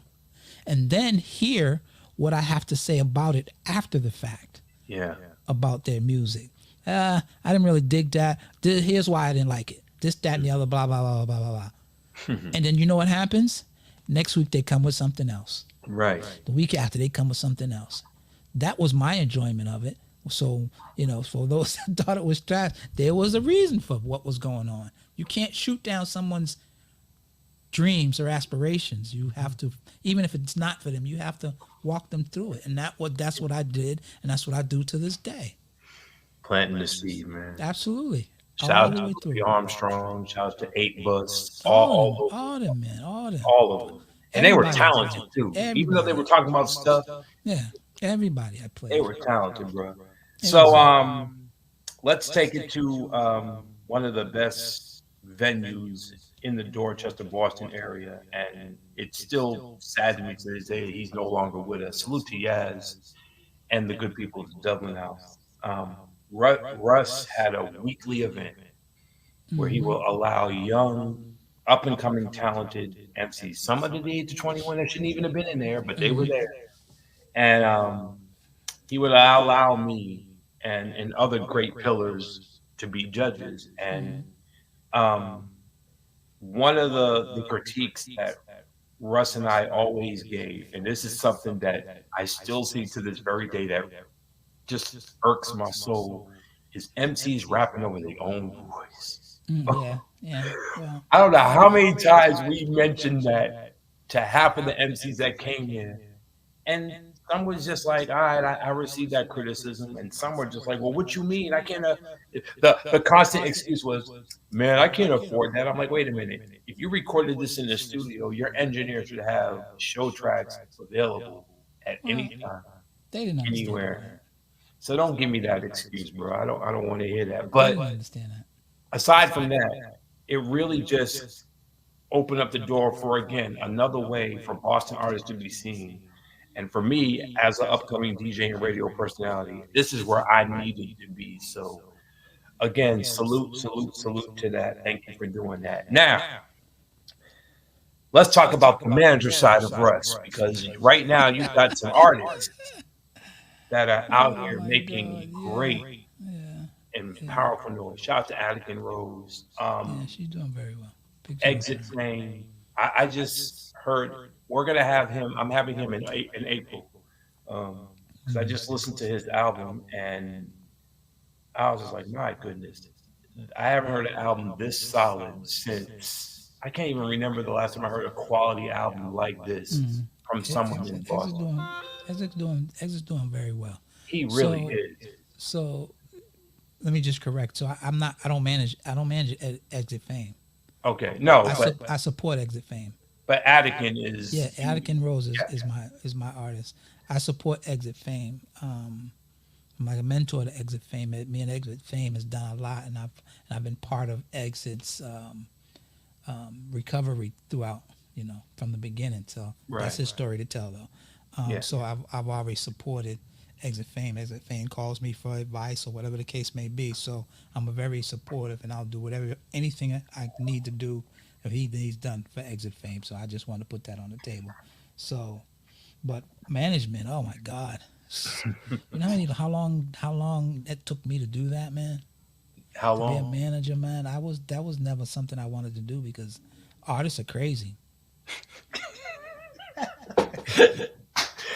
And then hear what I have to say about it after the fact. Yeah. About their music. I didn't really dig that. Here's why I didn't like it. This, that, and the other, blah, blah, blah, blah, blah, blah. And then you know what happens? Next week they come with something else. Right. The week after they come with something else. That was my enjoyment of it. So, for those that thought it was trash, there was a reason for what was going on. You can't shoot down someone's dreams or aspirations. You have to, even if it's not for them, you have to walk them through it. And that's what I did, and that's what I do to this day. Planting the seed, man. Absolutely. Shout out to the Armstrong. Shout out to 8 Bus. All them, man. All of them. And they were talented too. Even though they were talking about stuff. Yeah. Everybody I played. They were talented, bro. So let's take it to one of the best venues in the Dorchester, Boston area. And it's still sad to me to this day he's no longer with us. Salute to Yaz and the good people of the Dublin House. Russ had a weekly event where he will allow young, up-and-coming, talented MCs, some under the age of 21 that shouldn't even have been in there, but they were there. And he would allow me and other great pillars to be judges. And one of the critiques that Russ and I always gave, and this is something that I still see to this very day that just irks my soul, is MCs rapping over their own voice. Yeah. Well, I don't know how many times we mentioned that to half of the MCs that came in, and some was just like, all right, I received that criticism, and some were just like, well, what you mean? I can't. The constant excuse was, man, I can't afford that. I'm like, wait a minute. If you recorded this in the studio, your engineer should have show tracks available at any time, they didn't understand anywhere. that. So don't give me that excuse, bro. I don't want to hear that. I But didn't understand that. aside from that, it really just opened up the door for, again, another way for Boston artists to be seen. And for me, as an upcoming DJ and radio personality, this is where I needed to be. So again, salute to that. Thank you for doing that. Now, let's talk about the manager side of Russ, because right now you've got some artists that are out here making great and powerful noise. Shout out to Attica Rose. She's doing very well. Exit Fame. I just heard we're gonna have him. I'm having him in April. Because I just listened to his album and I was just like, my goodness, I haven't heard an album this solid since I can't even remember the last time I heard a quality album like this from someone in Boston. Exit's doing very well. He really is. So let me just correct. So I don't manage Exit Fame. Okay, no, I support Exit Fame. But Attica is Attica Rose is my artist. I support Exit Fame. I'm like a mentor to Exit Fame. Me and Exit Fame has done a lot, and I've been part of Exit's recovery throughout, from the beginning. So that's his story to tell, though. So I've always supported Exit Fame. Exit Fame calls me for advice or whatever the case may be. So I'm a very supportive, and I'll do anything I need to do if he's done for Exit Fame. So I just want to put that on the table. So, but management, oh my God, how long it took me to do that, man. How long? To be a manager, man. That was never something I wanted to do because artists are crazy.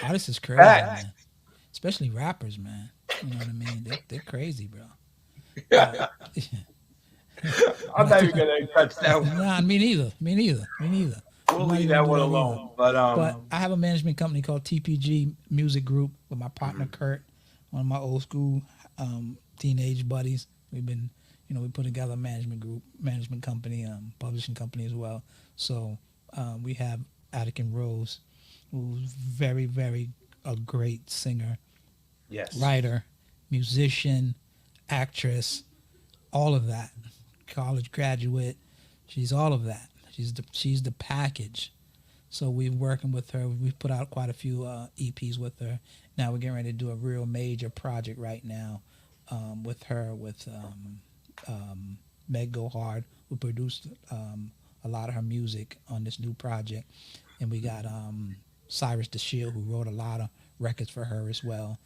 Artists is crazy, man. Especially rappers, man. You know what I mean? They're crazy, bro. I'm not even gonna touch that one. Nah, me neither. Me neither. Me neither. We'll I'm not leave even that gonna one do that either. alone. But But I have a management company called TPG Music Group with my partner Kurt, one of my old school teenage buddies. We've been, we put together a management company, publishing company as well. So we have Atticus Rose, who's very, very a great singer, yes, writer, musician, actress, all of that. College graduate, she's all of that. She's the package. So we're working with her. We've put out quite a few EPs with her. Now we're getting ready to do a real major project right now with her, with Meg Gohard, who produced a lot of her music on this new project. And we got Cyrus DeShield, who wrote a lot of records for her as well,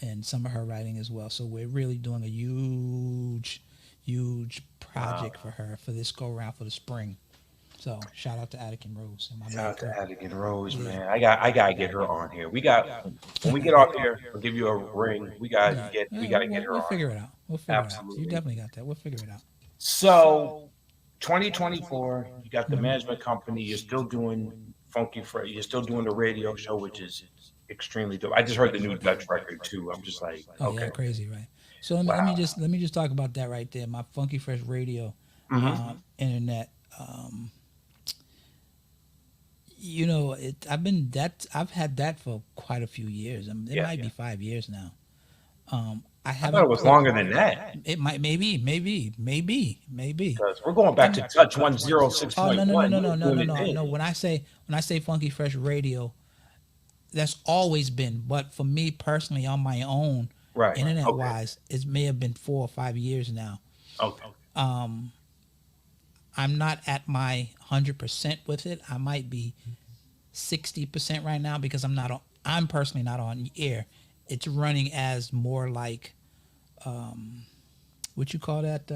and some of her writing as well. So we're really doing a huge project for her for this go around for the spring. So shout out to Atticus Rose. And my shout man out to Kurt. Atticus Rose, Yeah. man. I gotta get her on here. When we get off here, I'll give you a ring. We gotta Yeah, get her we'll on. figure it out. We'll figure it out. Absolutely. You definitely got that. We'll figure it out. So 2024, you got the management company. You're still doing Funky Fresh. You're still doing the radio show, which is extremely dope. I just heard the new Dutch record too. I'm just like, Oh okay, yeah, crazy, right? So let me just talk about that right there. My Funky Fresh Radio internet. I've had that for quite a few years. I mean, it might be 5 years now. I I haven't. thought it was longer than that. It might, maybe. Because we're going back to Touch 106.1. Oh no. Doing it then. No. When I say Funky Fresh Radio, that's always been. But for me personally, on my own, Right. internet wise, it may have been 4 or 5 years now. Okay. I'm not at my 100% with it. I might be 60% right now because I'm personally not on air. It's running as more like, what you call that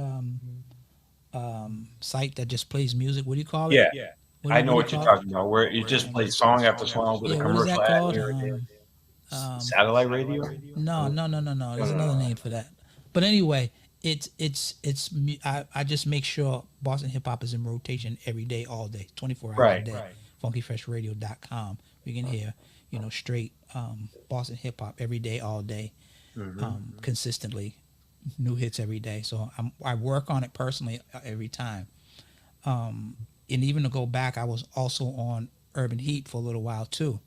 site that just plays music? What do you call it? Yeah. What I do know you what you're call it? talking about, where it just plays song after song with a Yeah, what is commercial that ad called? here and there. Satellite radio? No. There's another name for that. But anyway, I just make sure Boston Hip Hop is in rotation every day, all day, 24 hours a day. Right. FunkyFreshRadio.com. We can hear, straight Boston Hip Hop every day, all day, consistently, new hits every day. So I work on it personally every time. And even to go back, I was also on Urban Heat for a little while too,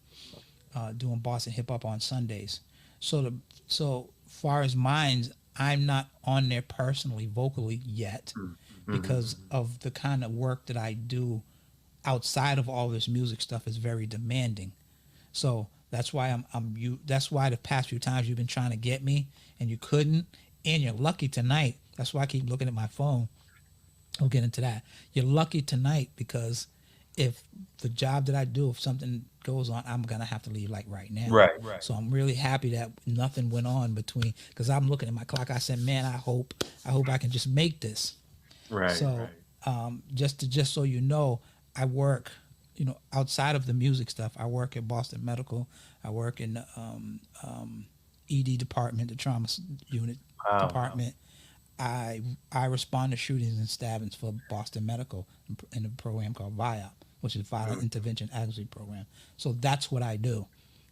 doing Boston Hip Hop on Sundays. So far as mines, I'm not on there personally, vocally yet, because of the kind of work that I do outside of all this music stuff is very demanding. So that's why that's why the past few times you've been trying to get me and you couldn't, and you're lucky tonight. That's why I keep looking at my phone. We'll get into that. You're lucky tonight because if the job that I do, if something goes on, I'm gonna have to leave like right now. Right. So I'm really happy that nothing went on between, because I'm looking at my clock. I said, man, I hope I can just make this. Right. So just so you know, I work, outside of the music stuff. I work at Boston Medical. I work in the ED department, the trauma unit department. I respond to shootings and stabbings for Boston Medical in a program called VIOP, which is Violent Intervention Advocacy Program. So that's what I do.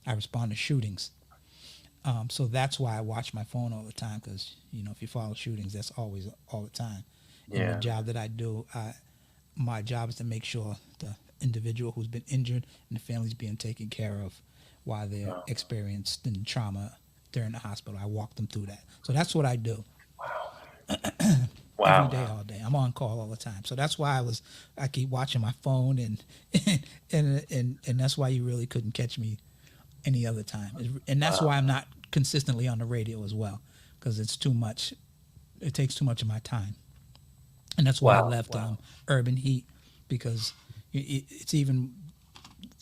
I respond to shootings. So that's why I watch my phone all the time, because if you follow shootings, that's always all the time. And the job that I do, my job is to make sure the individual who's been injured and the family's being taken care of while they're experiencing trauma during the hospital. I walk them through that. So that's what I do. Wow. Every day, all day. I'm on call all the time. So that's why I keep watching my phone, and that's why you really couldn't catch me any other time. And that's why I'm not consistently on the radio as well, because it's too much. It takes too much of my time. And that's why I left Urban Heat, because it's even,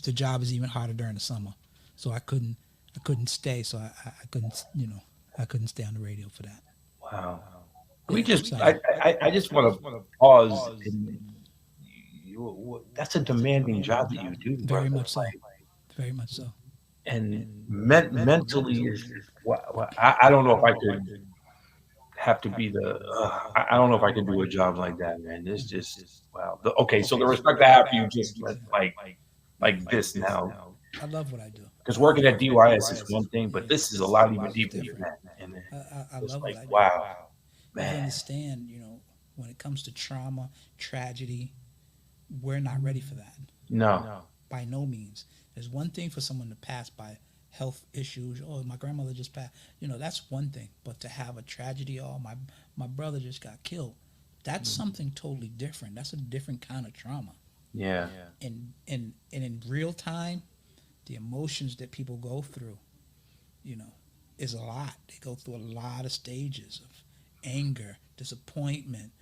the job is even harder during the summer. So I couldn't stay. So I couldn't, I couldn't stay on the radio for that. Wow. Yeah, We just, so- I just want to pause. That's a demanding job that you do. Very brother. much so. Very much so. And mentally, I don't know if I could have to be the. I don't know if I can do a job like that, man. It's just wow. Okay, so the respect I have for you, just like this now, I love what I do. because working at DYS is one thing, but this is a lot even deeper than that. And I it's love like, what I do. wow, You have to man. understand, when it comes to trauma, tragedy, we're not ready for that. No, By no means. There's one thing for someone to pass by health issues. Oh, my grandmother just passed. That's one thing. But to have a tragedy, oh, my brother just got killed. That's something totally different. That's a different kind of trauma. yeah, And in real time, the emotions that people go through, you know, is a lot. They go through a lot of stages of anger, disappointment,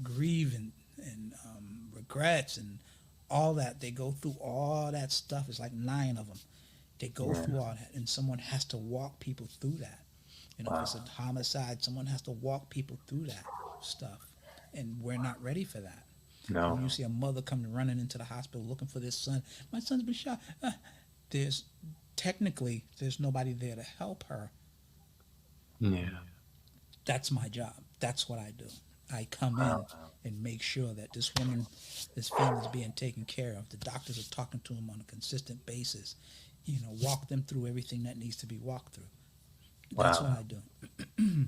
grieving, and regrets, and all that. They go through all that stuff. It's like 9 of them. They go yeah. through all that, and someone has to walk people through that. If Wow. it's a homicide, someone has to walk people through that stuff, and we're not ready for that. When No, you see a mother coming running into the hospital looking for this son, my son's been shot. There's technically there's nobody there to help her. yeah. That's my job. That's what I do. I come in Wow. and make sure that this woman, this family's being taken care of. The doctors are talking to them on a consistent basis. Walk them through everything that needs to be walked through. That's what Wow. I do.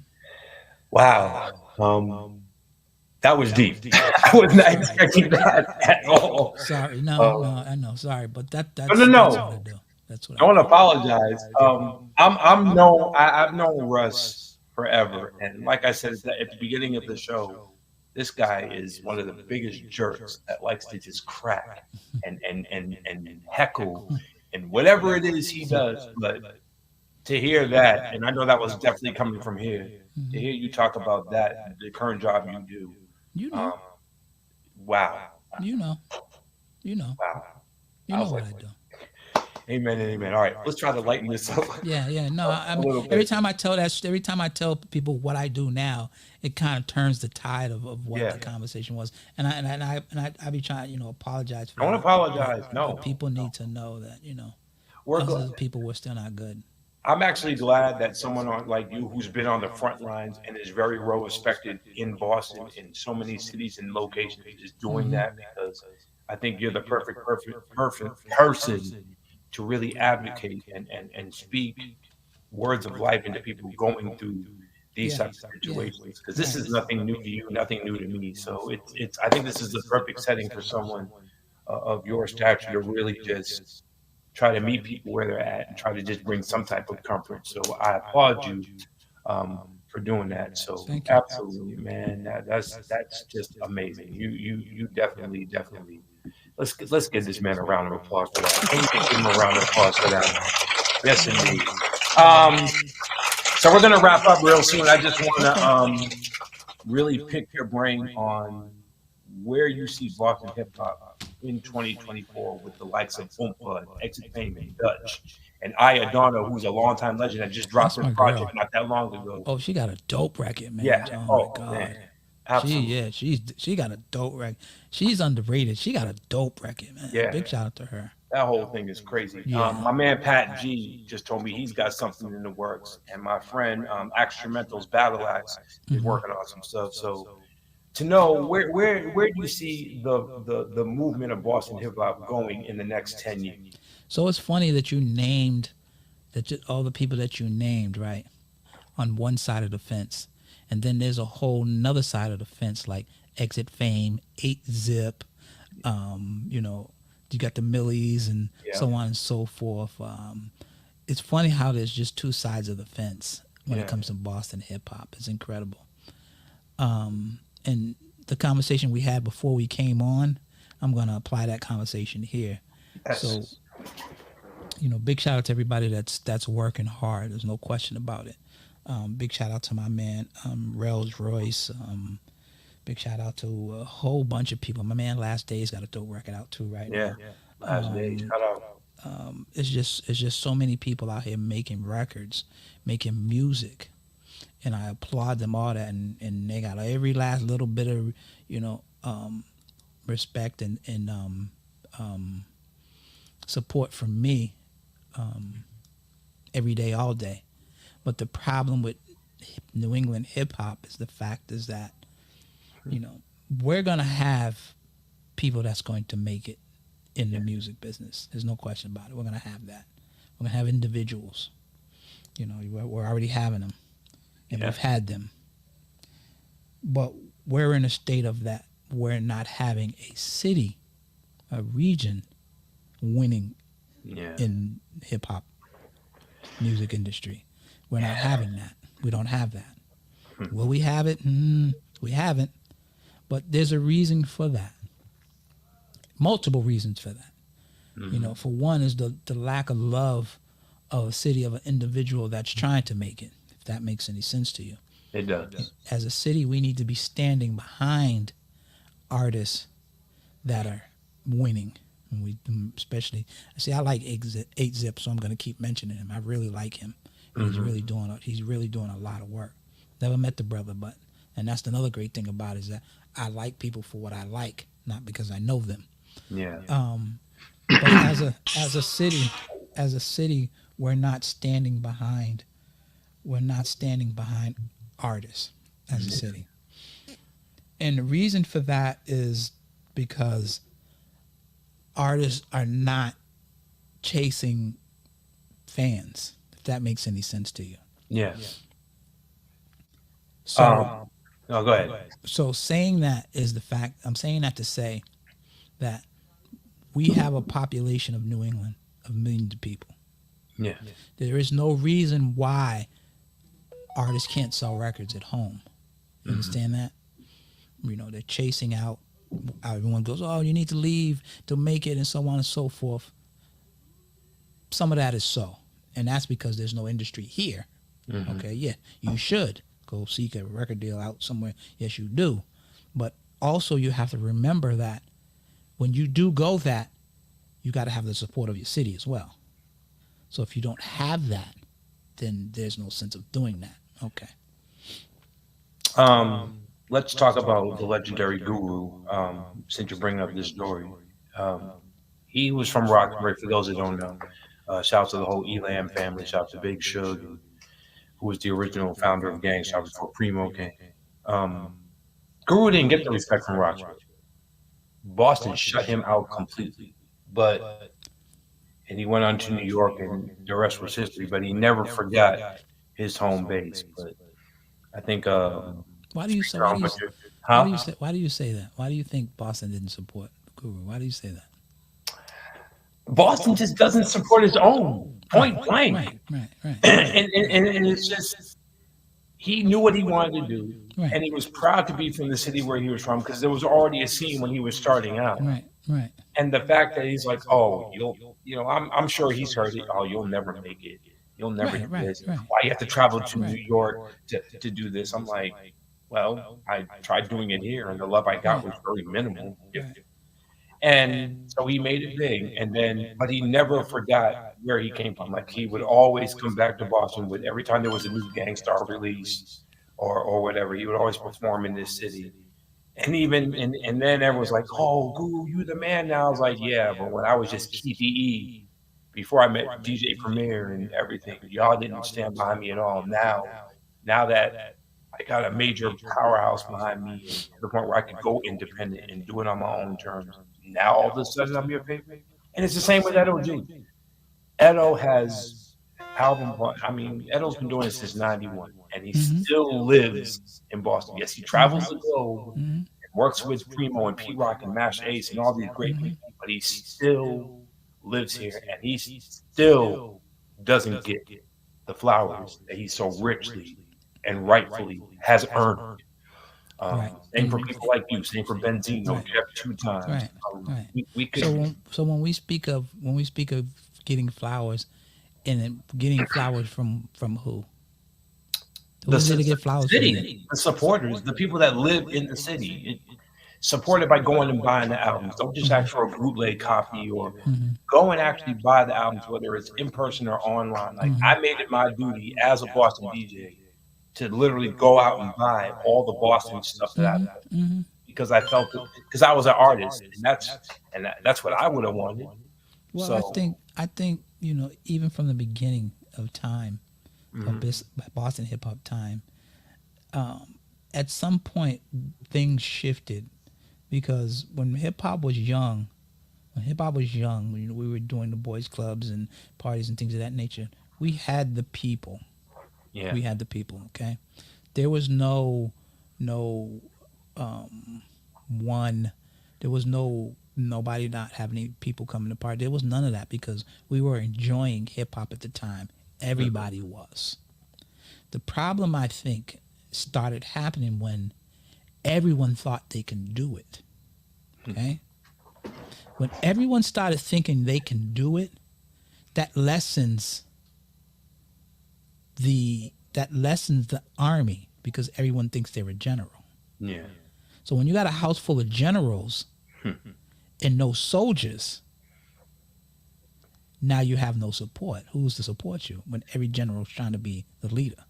Wow. That was deep. I was not Sorry. expecting that at all. Sorry. No, Uh, no, I know. Sorry, but no, no, that's what I no. do. That's what I I want do. to apologize. I've known Russ forever, and like I said at the beginning of the show, this guy is one of the biggest jerks that likes to just crack and heckle and whatever it is he does. But to hear that, and I know that was definitely coming from here, to hear you talk about that, the current job you do, You know, um, wow, you know, you know, wow. you I know was what like, I do. amen and amen. All right, let's try to lighten this up Yeah, yeah. No, I a mean, little bit. every time I tell people what I do now, it kind of turns the tide of what Yeah, the conversation was. I be trying, apologize for don't that, but apologize. No, people need to know that, we're us glad. as people, we're still not good. I'm actually glad that someone like you, who's been on the front lines and is very well respected in Boston, in so many cities and locations, is doing Hmm. that, because I think you're the perfect person to really advocate and speak words of life into people going through these Yeah, types of yeah, situations. Because this right. is nothing new to you, nothing new to me. So it's. I think this is the perfect setting for someone of your stature to really just try to meet people where they're at and try to just bring some type of comfort. So I applaud you for doing that. So Thank you. absolutely, man, that's just amazing. You definitely. Let's give this man a round of applause for that. Can we just give him a round of applause for that? Yes, indeed. Um, so we're gonna wrap up real soon. I just want to really pick your brain on where you see Boston hip hop in 2024 with the likes of Boompa, Exit Fame, and Dutch, and Aya Donna, who's a longtime legend that just dropped That's her my project girl. not that long ago. Oh, she got a dope record, man. Yeah. Oh my Oh man. God. Absolutely. She got a dope record. She's underrated. She got a dope record, man. Yeah. Big shout out to her. That whole thing is crazy. Yeah. My man Pat G just told me he's got something in the works, and my friend Axtramentals Battle Axe is Hmm. working on some stuff. So to know where do you see the movement of Boston hip hop going in the next 10 years? So it's funny that you named all the people that you named, right, on one side of the fence, and then there's a whole nother side of the fence like Exit Fame, 8 Zip, you got the Millies and Yeah, so on and so forth. It's funny how there's just two sides of the fence when it yeah, comes to Boston hip hop. It's incredible. And the conversation we had before we came on, I'm going to apply that conversation here. So, yes, big shout out to everybody that's working hard. There's no question about it. Big shout out to my man Rels Royce. Big shout out to a whole bunch of people. My man Last Days got a dope record out too right yeah. now. Last day, shout out. It's just so many people out here making records, making music, and I applaud them all that. And they got every last little bit of respect and support from me every day, all day. But the problem with New England hip hop is the fact is that, we're going to have people that's going to make it in the music business. There's no question about it. We're going to have that. We're going to have individuals. We're already having them, and we've had them. But we're in a state of that. We're not having a city, a region, winning in hip hop music industry. We're not having that. We don't have that. Will we have it? We haven't. But there's a reason for that. Multiple reasons for that. For one is the lack of love of a city, of an individual that's trying to make it, if that makes any sense to you. It does. As a city, we need to be standing behind artists that are winning. And we especially, I like 8-Zip, so I'm going to keep mentioning him. I really like him. He's really doing a lot of work. Never met the brother, and that's another great thing about it, is that I like people for what I like, not because I know them. Yeah. But as a city, we're not standing behind artists as a city. And the reason for that is because artists are not chasing fans, if that makes any sense to you. Yeah. So, no, go ahead. So saying that is the fact. I'm saying that to say that we have a population of New England of millions of people. Yeah. There is no reason why artists can't sell records at home. You understand that? They're chasing out. Everyone goes, oh, you need to leave to make it, and so on and so forth. Some of that is so. And that's because there's no industry here. Okay, yeah, you should go seek a record deal out somewhere. Yes, you do. But also you have to remember that when you do go that, you got to have the support of your city as well. So if you don't have that, then there's no sense of doing that. Okay. Let's talk about the legendary Guru, since you're bringing up this story. He was from Roxbury, for those that don't know. Shout out to the whole Elam family. Shout out to Big Shug, who was the original founder of Gang Starr before Primo came. Guru didn't get the respect from Roxbury. Boston shut him out completely. And he went on to New York, and the rest was history. But he never forgot his home base. But I think... Why do you say that? Why do you think Boston didn't support Guru? Why do you say that? Boston just doesn't support his own, point blank. Right. And it's just, he knew what he wanted to do, and he was proud to be from the city where he was from, because there was already a scene when he was starting out. Right. And the fact that he's like, oh, I'm sure he's heard it. Oh, you'll never make it. You'll never do this. Why you have to travel to New York to do this? I'm like, well, I tried doing it here, and the love I got was very minimal. And so he made it big, but he never forgot where he came from. Like, he would always come back to Boston with every time there was a new Gang Starr release or whatever. He would always perform in this city, and then everyone's like, "Oh, Guru, you the man now." I was like, "Yeah," but when I was just Keithy E, before I met DJ Premier and everything, y'all didn't stand behind me at all. Now that I got a major powerhouse behind me to the point where I could go independent and do it on my own terms. Now all of a sudden I'm your favorite. And it's the same with Edo G. Edo has Edo's been doing it since 91, and he still lives in Boston. Yes, he travels the globe and works with Primo and P-Rock and Mash Ace and all these great people, but he still lives here, and he still doesn't get the flowers that he so richly and rightfully has earned. Same for people like you. Same for Benzino, Jeff 2 times. We could. So when we speak of getting flowers, and then getting flowers from who? Who did to get flowers? City, the supporters, the people that live in the city, supported by going and buying the albums. Don't just ask for a bootleg copy, or go and actually buy the albums, whether it's in person or online. Like, I made it my duty as a Boston DJ to literally go out and buy all the Boston stuff that I love, because I felt it, because I was an artist, and that's what I would have wanted. Well, so, I think even from the beginning of time, of Boston hip hop time, At some point things shifted because when hip hop was young, when we were doing the boys clubs and parties and things of that nature, we had the people. Yeah. We had the people. Okay, there was no one. There was nobody not having any people coming to party. There was none of that because we were enjoying hip hop at the time. Everybody was. The problem I think started happening when everyone thought they can do it. Okay, when everyone started thinking they can do it, that lessens the army because everyone thinks they're a general. Yeah. So when you got a house full of generals and no soldiers, now you have no support. Who's to support you when every general's trying to be the leader?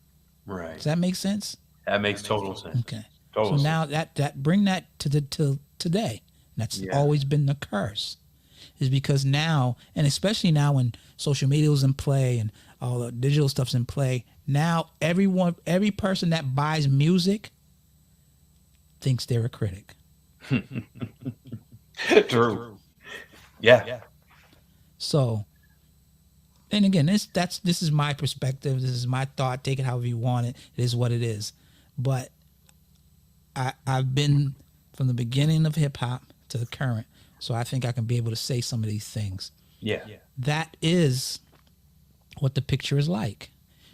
Right. Does that make sense? That makes total sense. Okay. Total So sense. now that bring that to today. That's Yeah. always been the curse. Is because now, and especially now when social media is in play and all the digital stuff's in play, now every person that buys music thinks they're a critic. True. Yeah. So, and again, this is my perspective. This is my thought. Take it however you want it. It is what it is. But I've been from the beginning of hip hop to the current, so I think I can be able to say some of these things. Yeah. That is what the picture is like,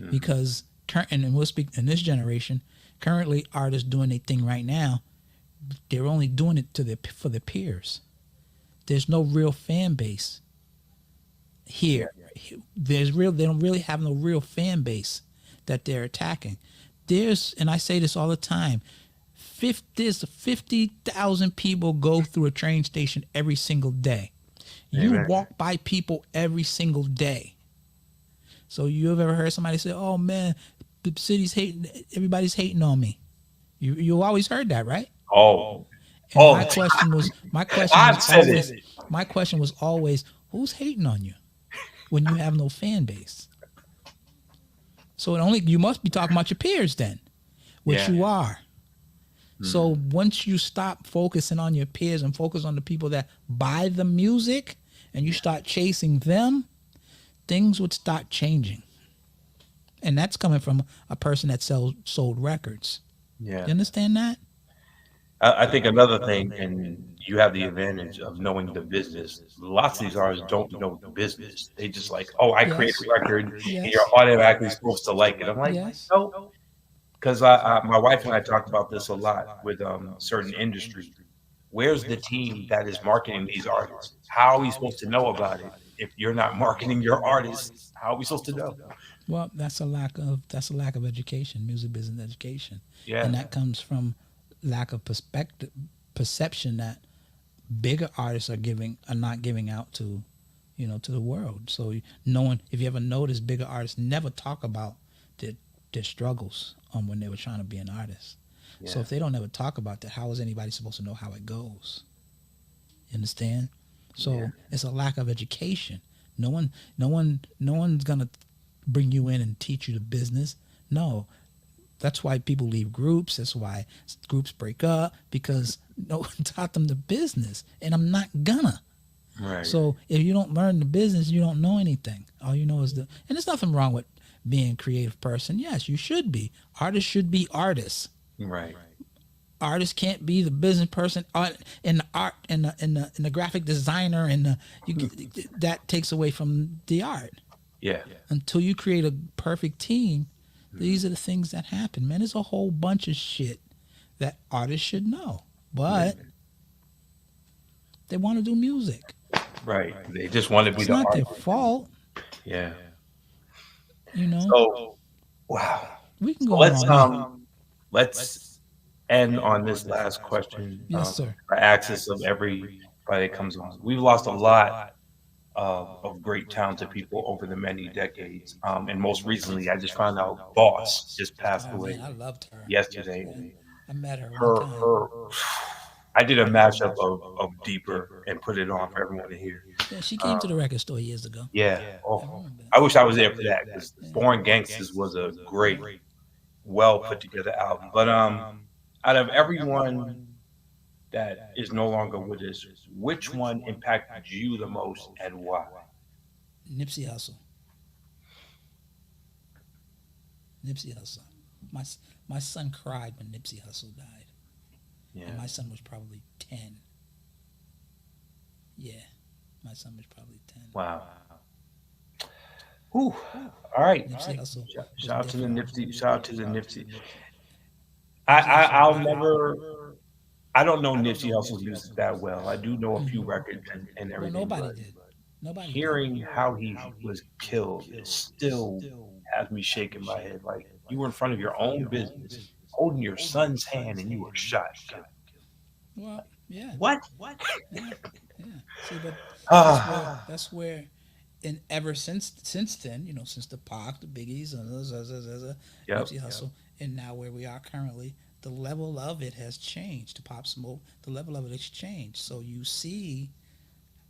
because and we'll speak in this generation. Currently, artists doing their thing right now, they're only doing it for their peers. There's no real fan base here. They don't really have no real fan base that they're attacking. And I say this all the time, there's 50,000 people go through a train station every single day. You Amen. walk by people every single day. So you have ever heard somebody say, "Oh man, the city's hating, everybody's hating on me"? You always heard that, right? Oh. And Oh. my question was I've said always, it. my question was always, who's hating on you when you have no fan base? So you must be talking about your peers then, which Yeah. you are. So once you stop focusing on your peers and focus on the people that buy the music and you start chasing them, things would start changing. And that's coming from a person that sold records. Yeah. You understand that? I think another thing, and you have the advantage of knowing the business. Lots of these artists don't know the business. They just like, oh, I create a record, and Yes. you're automatically supposed to like it. I'm like, Yes. no, because my wife and I talked about this a lot with certain industries. Where's the team that is marketing these artists? How are we supposed to know about it if you're not marketing your artists? How are we supposed to know? Well, that's a lack of education, music business education. Yeah. And that comes from lack of perception that bigger artists are not giving out to the world. So if you ever notice, bigger artists never talk about their struggles when they were trying to be an artist. So Yeah. if they don't ever talk about that, how is anybody supposed to know how it goes? You understand? So Yeah. it's a lack of education. No one's gonna bring you in and teach you the business. No. That's why people leave groups. That's why groups break up, because no one taught them the business. And I'm not gonna. Right. So if you don't learn the business, you don't know anything. All you know is and there's nothing wrong with being a creative person. Yes, you should be. Artists should be artists. Right. Artists can't be the business person in the art and the graphic designer that takes away from the art. Yeah. Until you create a perfect team, these are the things that happen. Man, there's a whole bunch of shit that artists should know, but they want to do music. Right. They just want to be It's the not their artist. fault, Yeah. So Wow. we can go Let's on. let's end on this last question. Yes, sir. For access of everybody that comes on. We've lost a lot of great talented people over the many decades. And most recently, I just found out Boss just passed Oh, away man, I loved her. yesterday. I met her Her, one time. her, I did a mashup of Deeper and put it on for everyone to hear. Yeah, she came to the record store years ago. Yeah. Oh, I wish I was there for that, because Born Gangsters was a great well put together album. But out of everyone that is no longer with us, which one impacted you the most and why? Nipsey Hussle. Nipsey Hussle. My my son cried when Nipsey Hussle died, and Yeah. my son was probably 10. Yeah, my son was probably 10. Wow. Whew. All right. Nipsey Hussle was Shout out to the different. Nipsey. Shout out to the Nipsey. Nipsey Hussle I'll really. never. I don't know Nipsey Hussle's music that well. I do know a few records and Well, everything, nobody but did. Nobody did. hearing how he was killed is still has me shaking my head. Like you were in front of your own business, holding your son's hand, and you were shot and killed. Well, yeah, What? yeah, yeah. See, but Ah, that's where, and ever since then, since the Pac, the Biggies, and yep. Nipsey Hussle, and now where we are currently, the level of it has changed. The Pop Smoke, the level of it has changed. So you see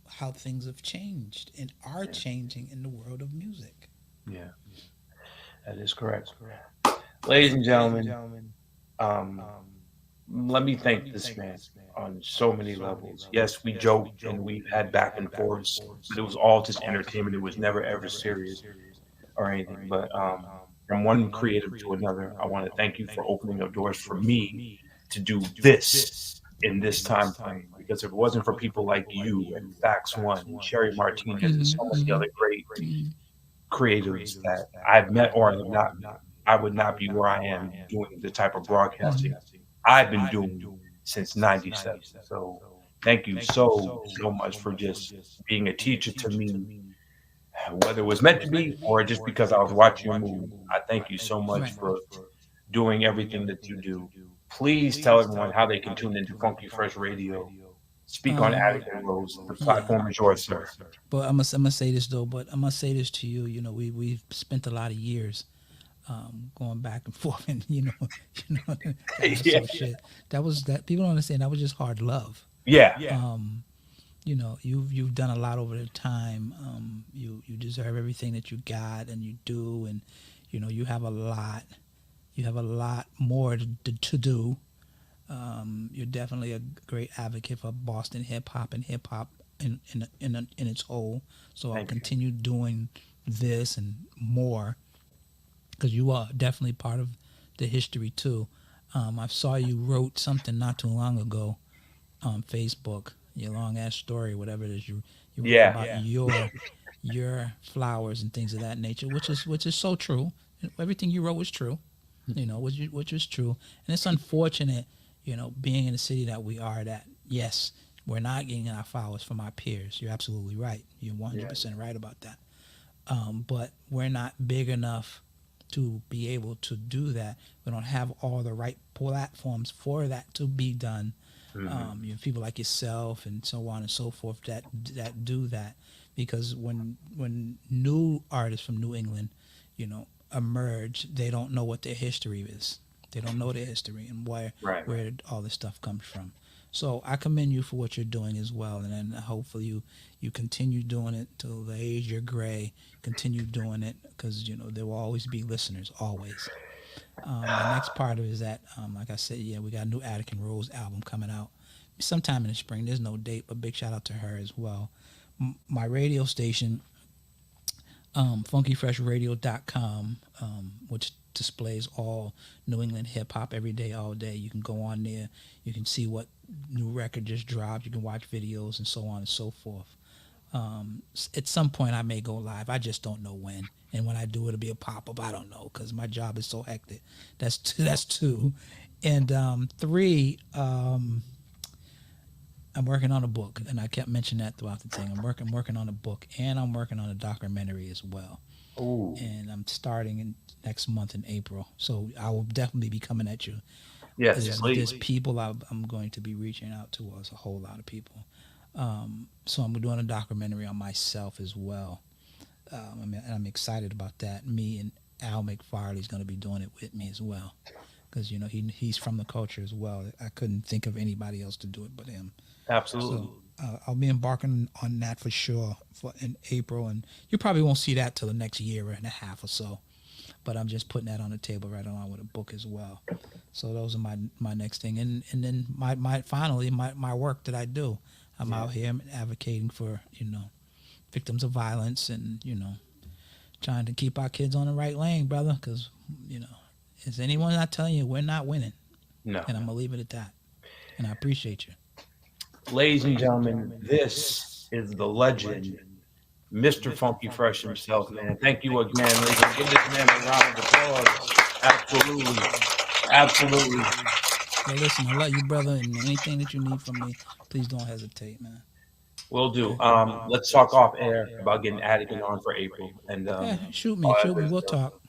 how things have changed and are Yeah, changing in the world of music. yeah, that is correct. Ladies and gentlemen, um, let me thank this man on so many levels. Yes, we joked and we've had back and forths, but it was all just entertainment. It was never ever serious or anything. But from one creative to another, I want to thank you for opening up doors for me to do this in this time frame. Because if it wasn't for people like you and Fax One and Sherry Martinez and Mm-hmm. so many Mm-hmm. other great Mm-hmm. creatives that I've met or have not met, I would not be where I am doing the type of broadcasting I've been doing since '97. So thank you so much for just being a teacher to me, whether it was meant to be or just because I was watching your movie. I thank you so much Right. for doing everything that you do. Please tell everyone how they can tune into Funky Fresh Radio. Speak on Um. Attic and Rose. The Yeah. platform is yours, sir. But I'm gonna say this though. But I'm gonna say this to you. We've spent a lot of years going back and forth, and God, Yeah, so shit. That was that. People don't understand. That was just hard love. yeah, Um, you've done a lot over the time. You deserve everything that you got, and you do, and you have a lot. You have a lot more to do. You're definitely a great advocate for Boston hip hop in its whole. So I'll thank you. continue doing this and more because you are definitely part of the history too. I saw you wrote something not too long ago on Facebook, your long ass story, whatever it is you wrote Yeah, about your flowers and things of that nature, which is so true. Everything you wrote was true, which was true, and it's unfortunate, being in the city that we are, that yes, we're not getting our flowers from our peers. You're absolutely right. You're yeah, 100% right about that. But we're not big enough to be able to do that. We don't have all the right platforms for that to be done. hmm, You have people like yourself and so on and so forth that do that, because when new artists from New England, emerge, they don't know what their history is. They don't know their history and right. where all this stuff comes from. So I commend you for what you're doing as well, and then hopefully you continue doing it till the age you're gray. Continue doing it because there will always be listeners, always. The next part of it is that, like I said, yeah, we got a new Attic and Rose album coming out sometime in the spring. There's no date, but big shout out to her as well. My radio station, funkyfreshradio.com, which displays all New England hip hop every day, all day. You can go on there. You can see what new record just dropped. You can watch videos and so on and so forth. At some point, I may go live. I just don't know when. And when I do, it'll be a pop up. I don't know because my job is so hectic. That's two. That's two. And three, I'm working on a book, and I kept mentioning that throughout the thing. I'm working on a book, and I'm working on a documentary as well. Ooh, And I'm starting in next month in April. So I will definitely be coming at you. yes, There's please. people I'm going to be reaching out to. Us a whole lot of people. So I'm doing a documentary on myself as well. And I'm excited about that. Me and Al McFarley's going to be doing it with me as well, because he's from the culture as well. I couldn't think of anybody else to do it but him. Absolutely. So I'll be embarking on that for sure for in April, and you probably won't see that till the next year and a half or so. but I'm just putting that on the table right along with a book as well. So those are my next thing, and then my work that I do. I'm out here advocating for victims of violence, and trying to keep our kids on the right lane, brother. Because is anyone not telling you we're not winning? No. And I'm gonna leave it at that. And I appreciate you. Ladies and gentlemen, this is the legend, Mr. Funky Fresh himself, man. Thank you again. Ladies. Give this man a round of applause. Absolutely. Absolutely. Hey, listen, I love you, brother, and anything that you need from me, please don't hesitate, man. Will do. Let's talk off air about getting Attican on for April. And shoot me. We'll talk.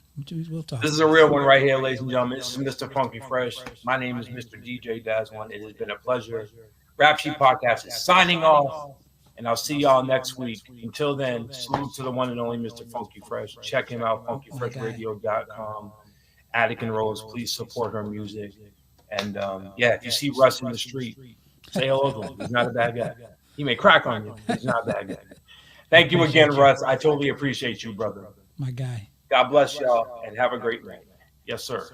We'll talk. This is a real one right here, ladies and gentlemen. This is Mr. Funky Fresh. My name is Mr. DJ Daz1. It has been a pleasure. Rap Sheet Podcast is signing off, and I'll see y'all next week. Until then, salute to the one and only Mr. Funky Fresh. Check him out, funkyfreshradio.com. Attican Rose, please support her music. And if you see Russ in the street, say hello to him. He's not a bad guy. He may crack on you, but he's not a bad guy. Thank you again, Russ. I totally appreciate you, brother. My guy. God bless y'all, and have a great night. Yes, sir.